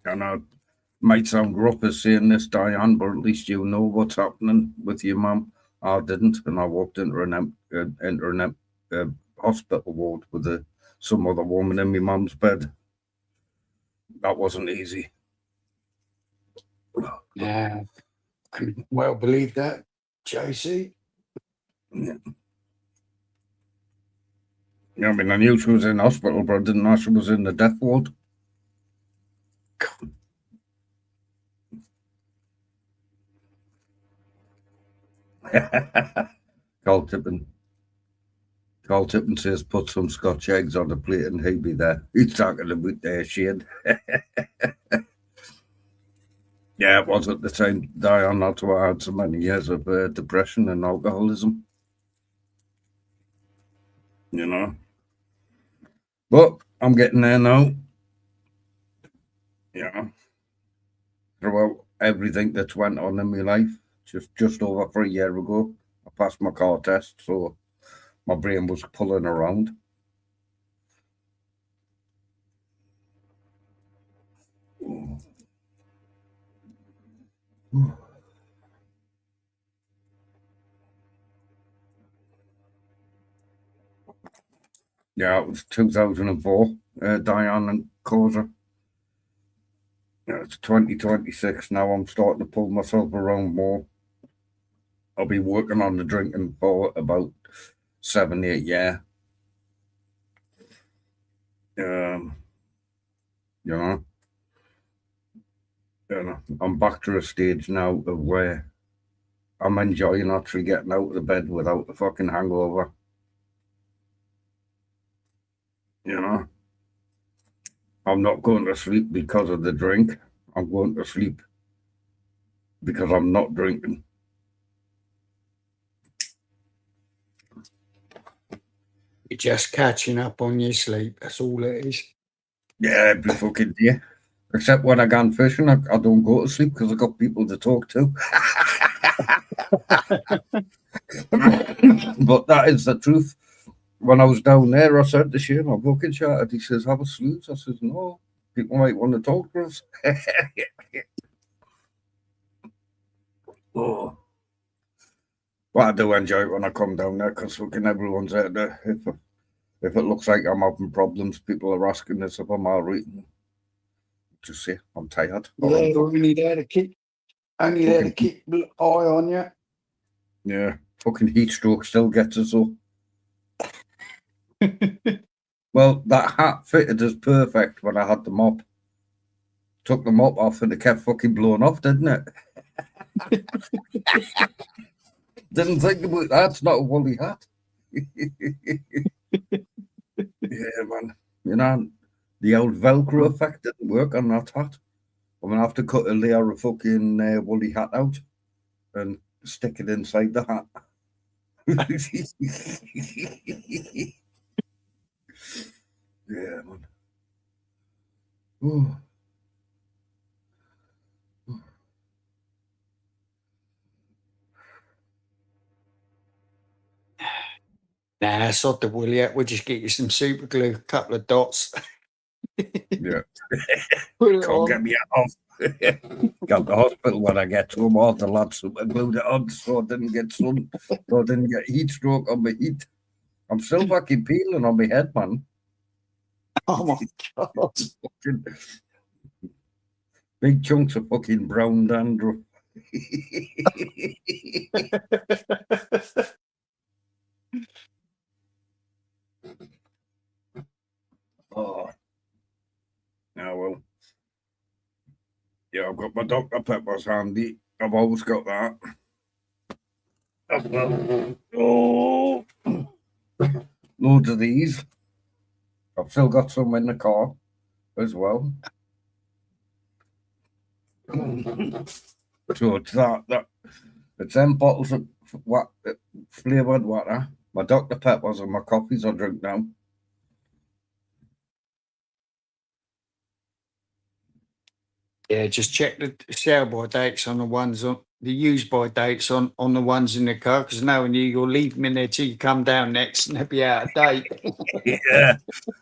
And I might sound gruff as saying this, Diane, but at least you know what's happening with your mum. I didn't, and I walked into an hospital ward with some other woman in my mum's bed. That wasn't easy. Yeah, couldn't well believe that, JC. Yeah. I mean, I knew she was in hospital, but I didn't know she was in the death ward. Carl Tippin says put some Scotch eggs on the plate and he'll be there. He's talking about Shane. Yeah, it was at the time, Diane. That's why I had so many years of depression and alcoholism. You know. But I'm getting there now. Yeah. Throughout everything that's went on in my life, just over 3 years ago, I passed my car test, so my brain was pulling around. Yeah, it was 2004, Diane and Causa. Yeah, it's 2026 now. I'm starting to pull myself around more. I'll be working on the drinking for about 7, 8 years. Um, you know, I'm back to a stage now of where I'm enjoying actually getting out of the bed without a fucking hangover. You know, I'm not going to sleep because of the drink. I'm going to sleep because I'm not drinking. You're just catching up on your sleep. That's all it is. Yeah, every fucking day. Except when I go fishing, I don't go to sleep because I got people to talk to. But that is the truth. When I was down there, I said to Shane, I'm looking chatted. He says, have a snooze. I says, no, people might want to talk to us. Oh. But I do enjoy it when I come down there because fucking everyone's out there. If it looks like I'm having problems, people are asking us if I'm all right. Just say, I'm tired. Yeah, we're only there to keep eye on you. Yeah, fucking heat stroke still gets us though. Well, that hat fitted us perfect when I had the mop. Took the mop off and it kept fucking blowing off, didn't it? Didn't think about that. It's not a woolly hat. Yeah, man. You know, the old Velcro effect didn't work on that hat. I'm going to have to cut a layer of fucking woolly hat out and stick it inside the hat. Yeah, man. Ooh. Nah, sod the woolly hat. We'll just get you some super glue, a couple of dots. Yeah. Put it Can't on. get me off. Got the hospital when I get home. All the lads glued it on so I didn't get sun, so I didn't get heat stroke on my heat. I'm still fucking peeling on my head, man. Oh my God. Fucking big chunks of fucking brown dandruff. Oh, now well. Yeah, I've got my Dr. Pepper's handy. I've always got that. Oh, loads of these. I've still got some in the car as well. So it's that it's them bottles of what flavoured water. My Dr. Peppers and my coffees I drink now. Yeah, just check the sell by dates on the ones on the use by dates on the ones in the car, because knowing you'll leave them in there till you come down next and they'll be out of date. Yeah,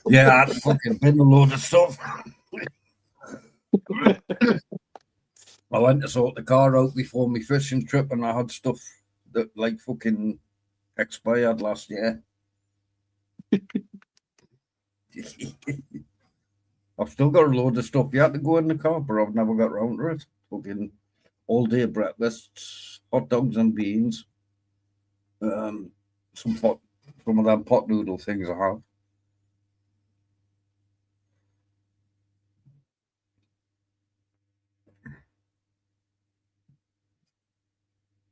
yeah, I'd fucking been a load of stuff. I went to sort the car out before my fishing trip and I had stuff that like fucking expired last year. I've still got a load of stuff yet to go in the car, but I've never got round to it. Fucking all day breakfasts, hot dogs and beans, some of them pot noodle things I have.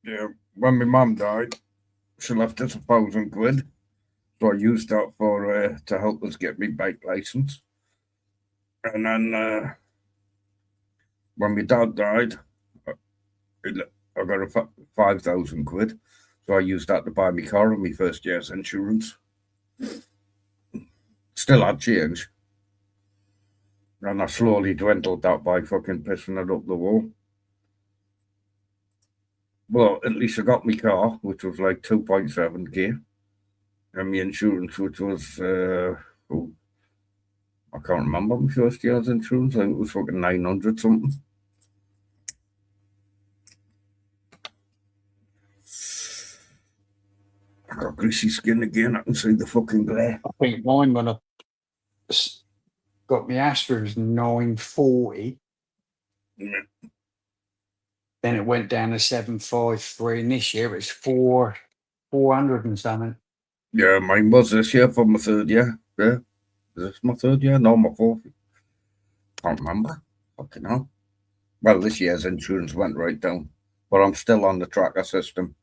Yeah, when my mum died, she left us £1,000, so I used that for to help us get my bike license. And then when my dad died, I got a £5,000, so I used that to buy my car and my first year's insurance. Still had change, and I slowly dwindled that by fucking pissing it up the wall. Well, at least I got my car, which was like 2.7k, and my insurance, which was oh, I can't remember my first year's insurance. I think it was fucking 900 something. I got greasy skin again. I can see the fucking glare. I think mine when I got my Astra was 940. Yeah. Then it went down to 753, and this year it's 400 and something. Yeah, mine was this year for my third year. Yeah. Is this my third year? No, my fourth. Can't remember. Fucking hell. Well, this year's insurance went right down, but I'm still on the tracker system.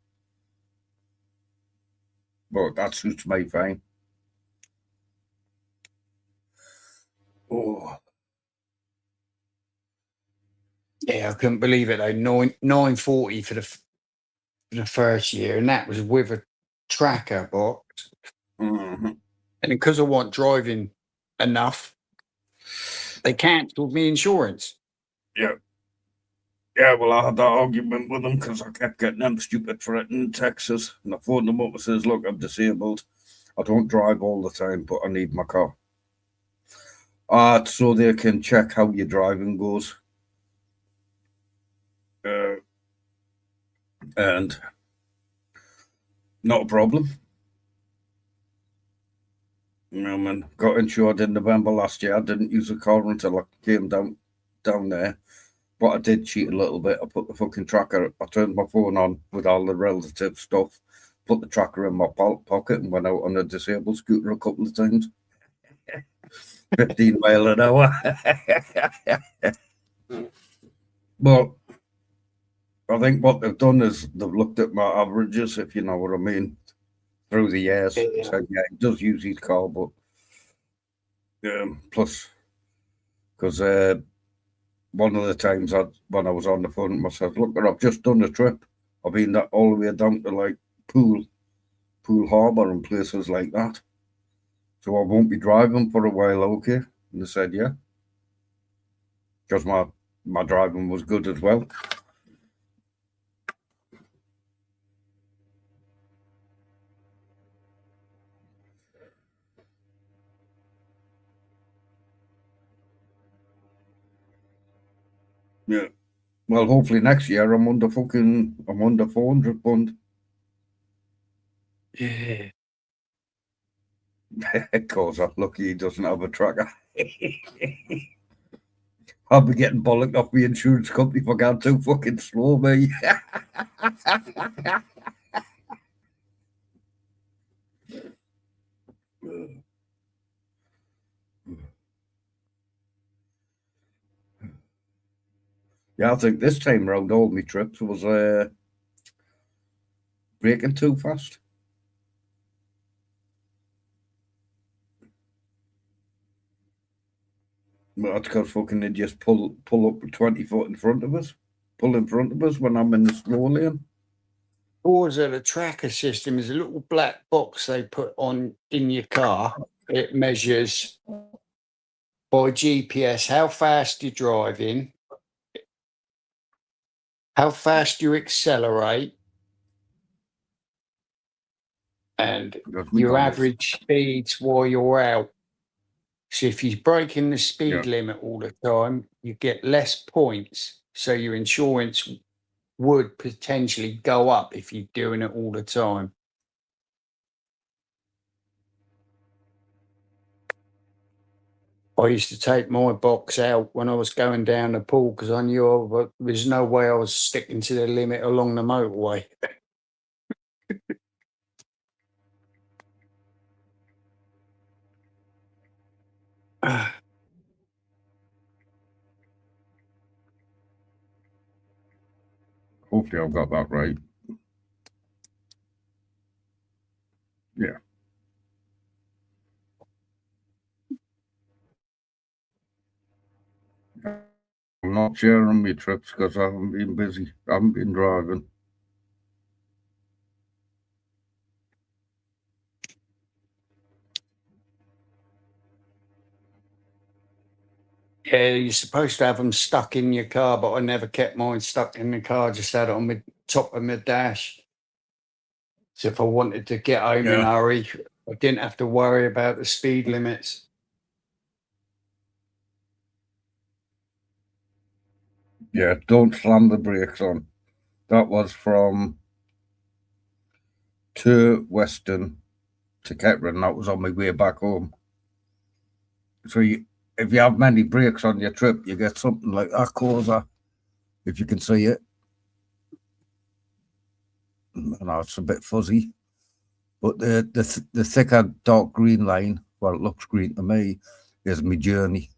But that suits me fine. Oh, Yeah, I couldn't believe it though. 940 for the first year, and that was with a tracker box. mhm. And because I wasn't driving enough, they cancelled me insurance. Yeah. Yeah, well, I had that argument with them because I kept getting them stupid threatening in Texas. And I phoned them up and says, look, I'm disabled. I don't drive all the time, but I need my car. So they can check how your driving goes. And not a problem. You know, man, got insured in November last year. I didn't use a car until I came down there. But I did cheat a little bit. I put the fucking tracker, I turned my phone on with all the relative stuff, put the tracker in my pocket and went out on a disabled scooter a couple of times. 15 mile an hour. But I think what they've done is they've looked at my averages, if you know what I mean, through the years. Yeah. Said, yeah, he does use his car, but plus, because one of the times when I was on the phone with myself, look, I've just done a trip. I've been that all the way down to like Poole Harbour and places like that. So I won't be driving for a while, okay? And they said, yeah. Because my driving was good as well. Yeah. Well, hopefully next year I'm under 400 pound. Yeah. Of course, I'm lucky he doesn't have a tracker. I'll be getting bollocked off the insurance company for going too fucking slow, me. Yeah, I think this time round all my trips was braking too fast. But that's because fucking they just pull up 20 foot in front of us, pull in front of us when I'm in the slow lane. Towards the tracker system is a little black box they put on in your car. It measures by GPS how fast you're driving, how fast you accelerate, and Because we your got it. average speeds while you're out. So if you're breaking the speed Yeah. limit all the time, you get less points. So your insurance would potentially go up if you're doing it all the time. I used to take my box out when I was going down the pool because I knew there's no way I was sticking to the limit along the motorway. Hopefully I've got that right. Yeah. I'm not sharing my trips because I haven't been busy. I haven't been driving. Yeah, you're supposed to have them stuck in your car, but I never kept mine stuck in the car. Just had it on my top of my dash. So if I wanted to get home in a Yeah. hurry, I didn't have to worry about the speed limits. Yeah, don't slam the brakes on. That was from to Western to Kettering. That was on my way back home. So if you have many brakes on your trip, you get something like that closer, if you can see it. I know it's a bit fuzzy, but the thicker dark green line, well, it looks green to me, is my journey.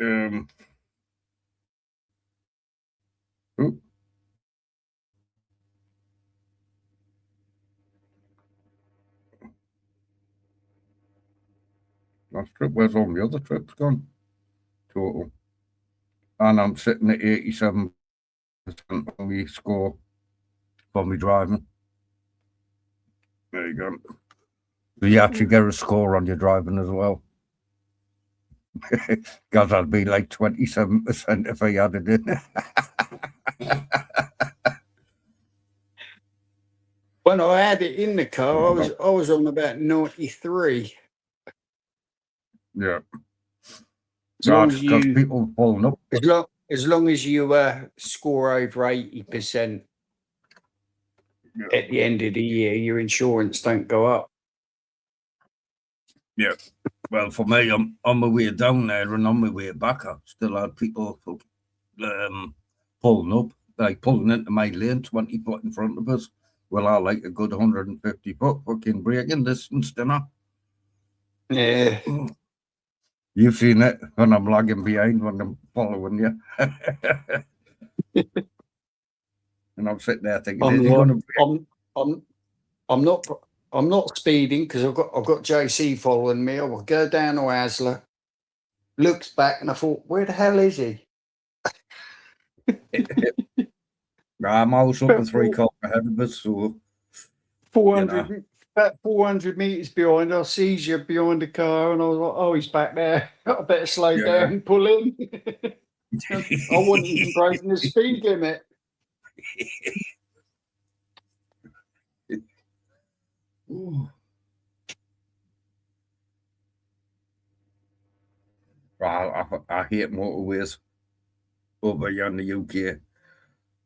Ooh. Last trip, where's all my other trips gone? Total. And I'm sitting at 87% on my score for me driving. There you go. So you actually get a score on your driving as well. God, I'd be like 27% if I had it in. When I had it in the car, I was on about 93. Yeah. As long as because you, people pulling up. as long as you score over 80% Yeah. at the end of the year, your insurance don't go up. Yeah. Well, for me, I'm on my way down there and on my way back, I still had people pulling up, like pulling into my lane 20 foot in front of us. Well, I like a good 150 foot fucking braking distance, dinner. Yeah. You've seen it when I'm lagging behind when I'm following you. And I'm sitting there thinking, is he going to brake? I'm not speeding because I've got JC following me. I will go down to Asler, looks back, and I thought, where the hell is he? I'm always up and 3 cars ahead of us, so 400, about 400 meters behind. I sees you behind the car, and I was like, oh, he's back there. I better slow down and pull in. I wasn't even breaking the speed limit. I hate motorways over here in the UK,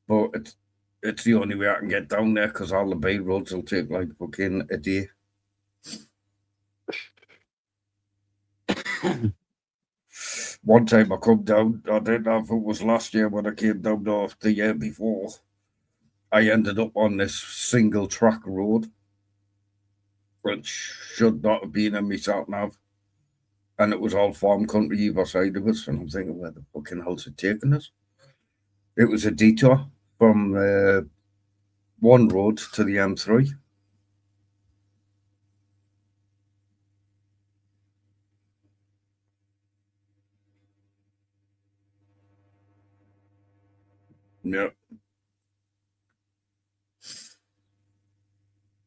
but it's the only way I can get down there because all the bay roads will take like fucking a day. One time I come down, I don't know if it was last year when I came down or the year before, I ended up on this single track road, which should not have been in my sat nav. And it was all farm country either side of us. And I'm thinking, where the fucking hell's it taking us? It was a detour from one road to the M3. Yeah.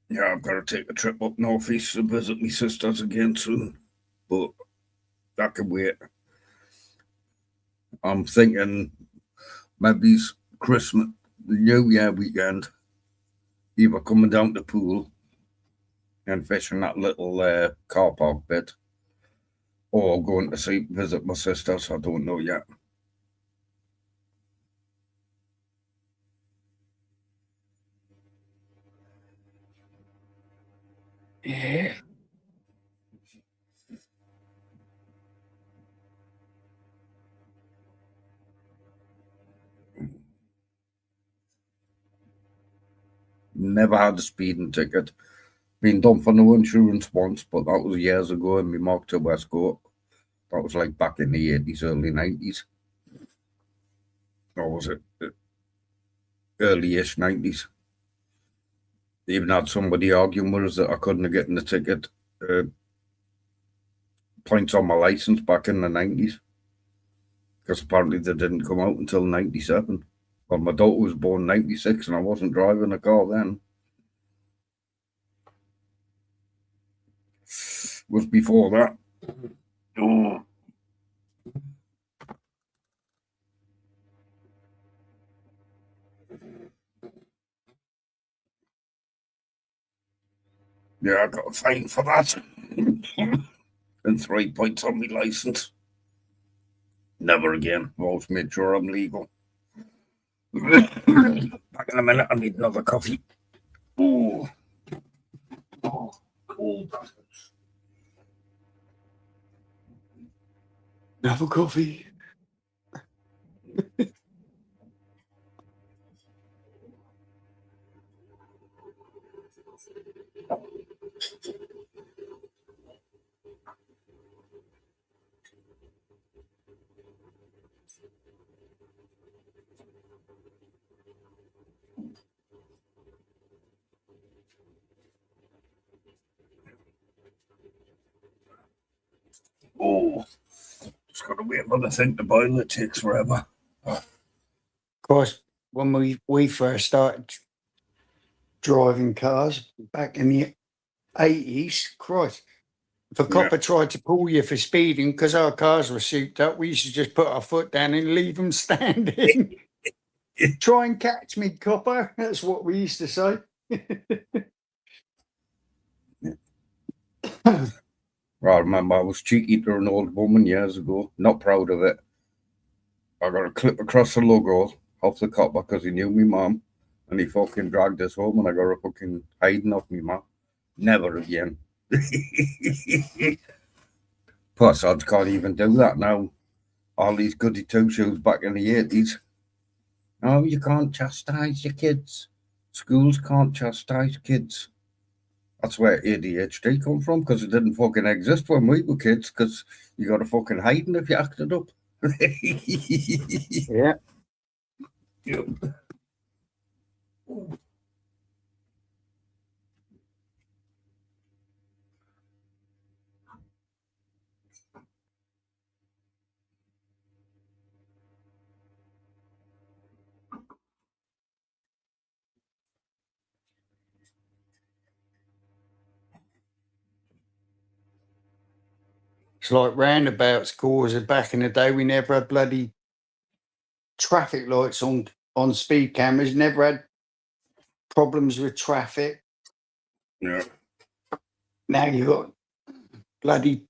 Yeah, I've got to take a trip up northeast to visit my sisters again soon. But that can wait. I'm thinking maybe it's Christmas, New Year weekend, either coming down to the pool and fishing that little car park bit, or going to visit my sisters. I don't know yet. Yeah. Never had a speeding ticket. Been done for no insurance once, but that was years ago in my Mark to Westcourt. That was like back in the 80s, early 90s. Or was it early-ish 90s? They even had somebody arguing with us that I couldn't have gotten the ticket points on my license back in the 90s. Because apparently they didn't come out until 97. Well, my daughter was born 96 and I wasn't driving a car then. It was before that. Oh. Yeah, I got a fine for that. And 3 points on my licence. Never again. I've always made sure I'm legal. Back in a minute, I need another coffee. Oh, cold. Have a coffee. Oh, just got to wait for the thing to boil. It takes forever. Of course, when we first started driving cars back in the 80s, Christ, if a copper tried to pull you for speeding because our cars were souped up, we used to just put our foot down and leave them standing. Try and catch me, copper. That's what we used to say. I remember I was cheeky to an old woman years ago. Not proud of it. I got a clip across the logo off the copper because he knew me mum, and he fucking dragged us home, and I got a fucking hiding off me mum. Never again. Plus, I can't even do that now. All these goody two shoes back in the 80s. Oh, you can't chastise your kids. Schools can't chastise kids. That's where ADHD come from, because it didn't fucking exist when we were kids, because you got a fucking hiding if you acted up. Yeah. Yep. It's like roundabouts cause back in the day. We never had bloody traffic lights on speed cameras, never had problems with traffic. Yeah. Now you've got bloody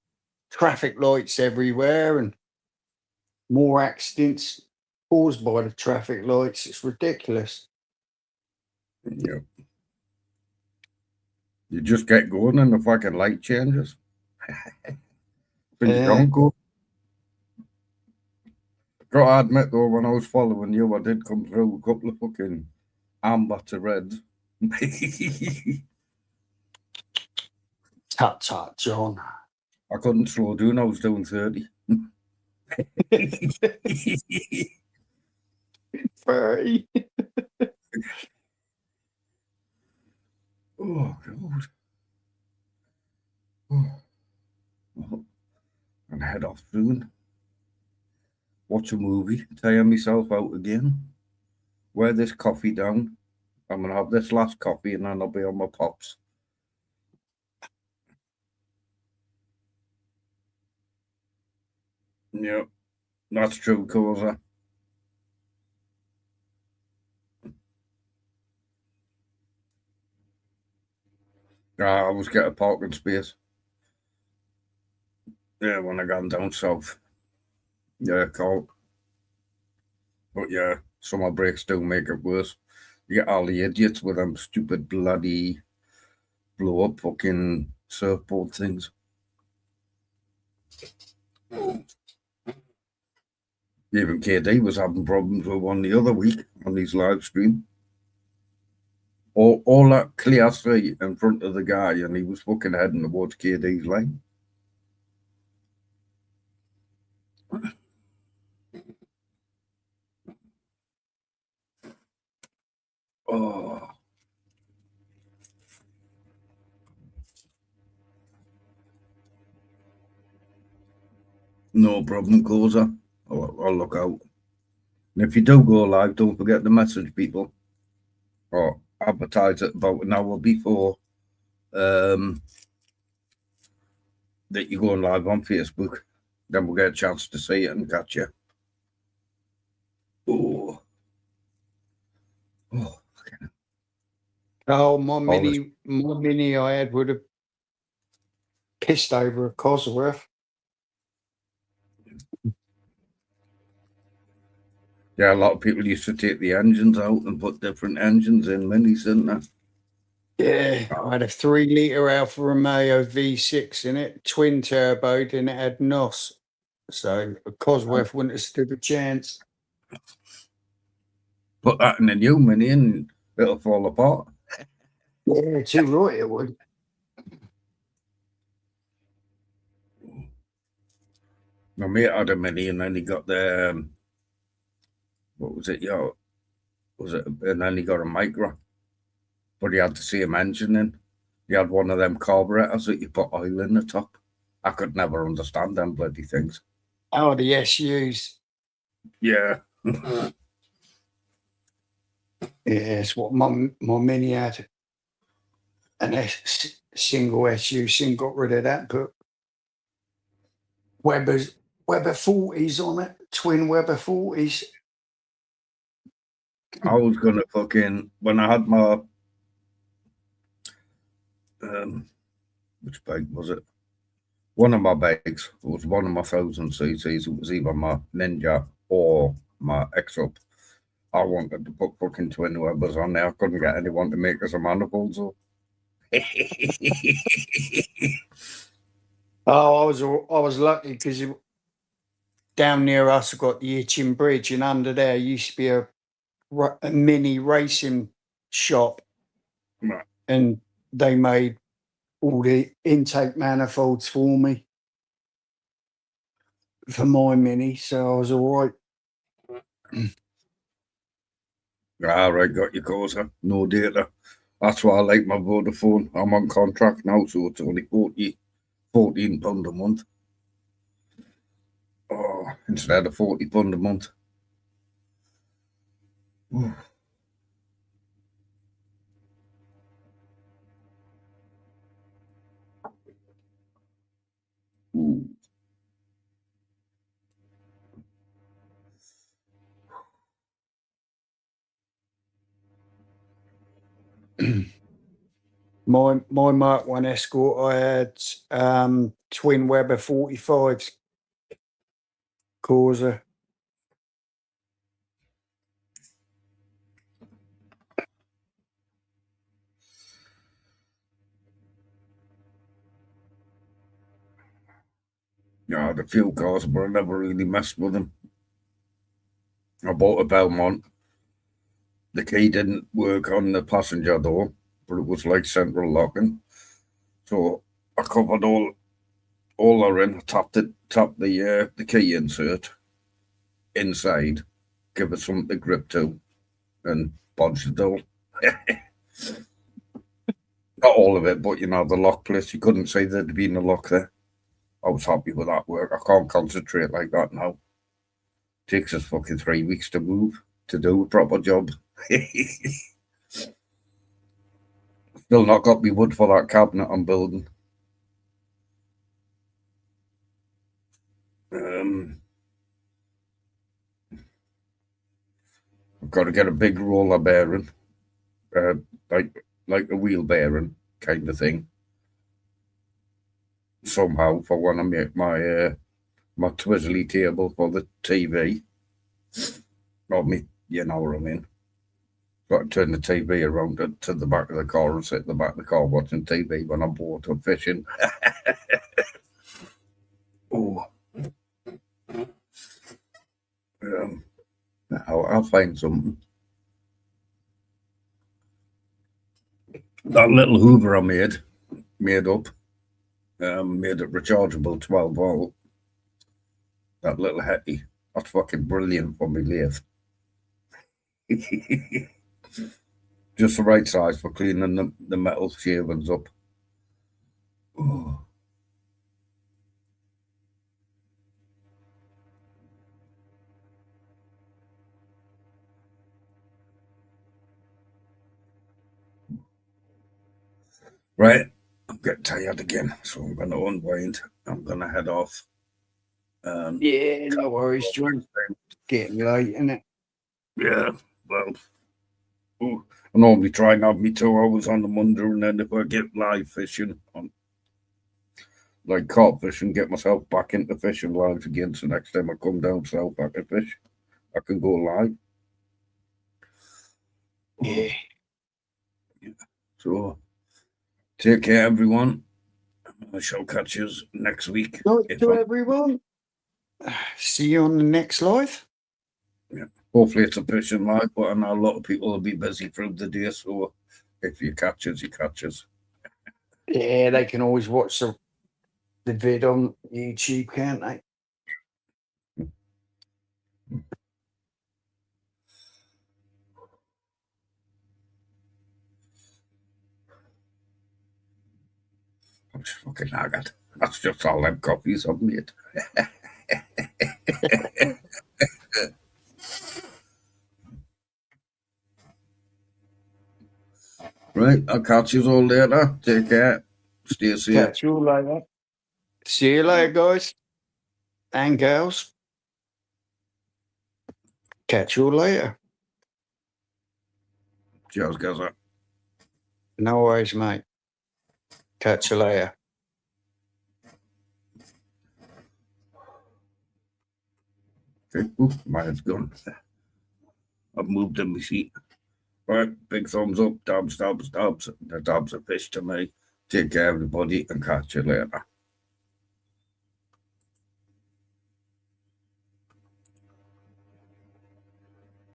traffic lights everywhere and more accidents caused by the traffic lights. It's ridiculous. Yep. You just get going and the fucking light changes. When you don't go. Got to admit though, when I was following you, I did come through a couple of fucking amber to red. Tut tut, John. I couldn't slow down, I was doing 30. 30. Oh, God. Oh. And head off soon. Watch a movie, tire myself out again. Wear this coffee down. I'm going to have this last coffee and then I'll be on my pops. Yep, that's true, Causa. I always get a parking space. Yeah, when I gone down south. Yeah, cold. But yeah, summer breaks do make it worse. You get all the idiots with them stupid bloody blow up fucking surfboard things. Even KD was having problems with one the other week on his live stream. All that clear straight in front of the guy, and he was fucking heading towards KD's lane. Oh. No problem, Causa. I'll look out. And if you do go live, don't forget to message people or advertise it about an hour before that you're going live on Facebook. Then we'll get a chance to see it and catch you. Oh. Oh. Oh, my mini I had would have pissed over a Cosworth. Yeah, a lot of people used to take the engines out and put different engines in minis, didn't they? Yeah, I had a 3 litre Alfa Romeo V6 in it, twin turboed, and it had NOS. So a Cosworth wouldn't have stood a chance. Put that in a new mini and it'll fall apart. Yeah, too right it would. My mate had a mini and then he got the, what was it? Yeah, was it? And then he got a micro, but he had the same engine in. He had one of them carburetors that you put oil in the top. I could never understand them bloody things. Oh, the SUs. Yeah. Yeah, it's what my mini had. An single SU, soon got rid of that, but Weber 40s on it, twin Weber 40s. I was gonna when I had my which bike was it? One of my bikes was one of my 1000 cc's. It was either my Ninja or my X-Up. I wanted to put fucking twin Webers on there. I couldn't get anyone to make us a manifold, so. Oh, I was lucky because down near us, I got the Itching Bridge, and under there used to be a mini racing shop, Right. and they made all the intake manifolds for me for my mini, so I was all right. All right, got your Corsa, no data. That's why I like my Vodafone. I'm on contract now, so it's only £14 a month. Oh, instead of £40 a month. Ooh. My Mark 1 Escort, I had twin Weber 45s Corsa. Yeah, the fuel cars, but I never really messed with them. I bought a Belmont. The key didn't work on the passenger door, but it was like central locking. So I covered all her in. I tapped the key insert inside, give it something to grip to, and bodged the door. Not all of it, but you know, the lock place, you couldn't say there'd been a lock there. I was happy with that work. I can't concentrate like that now. Takes us fucking 3 weeks to move to do a proper job. Still not got me wood for that cabinet I'm building. I've got to get a big roller bearing, uh, like a wheel bearing kind of thing. Somehow for when I make my twizzly table for the TV. Not me, you know what I mean. Got to turn the TV around to the back of the car and sit in the back of the car watching TV when I'm bored or fishing. Oh. I'll find something. That little Hoover I made up, made it rechargeable 12 volt. That little Hetty, that's fucking brilliant for me lathe. Just the right size for cleaning the metal shavings up. Oh. Right, I'm getting tired again, so I'm going to unwind. I'm going to head off. Yeah, no worries, John. Getting late, isn't it? Yeah, well, I normally try and have me 2 hours on the Monday, and then if I get live fishing on like carp fishing, get myself back into fishing live again. So next time I come down south I can fish, I can go live. Yeah. So take care, everyone. I shall catch you next week. Night to everyone. See you on the next live. Hopefully it's a fishing live, but I know a lot of people will be busy through the day. So if you catch us, you catch us. Yeah, they can always watch the vid on YouTube, can't they? I'm just fucking haggard. That's just all them copies I've made. Right, I'll catch you all later. Take care. Stay safe. Catch you all later. See you later, guys and girls. Catch you all later. Cheers, guys. No worries, mate. Catch you later. Okay. Ooh, mine's gone. I've moved in my seat. Right, big thumbs up, dabs. The dabs are fish to me. Take care, everybody, and catch you later.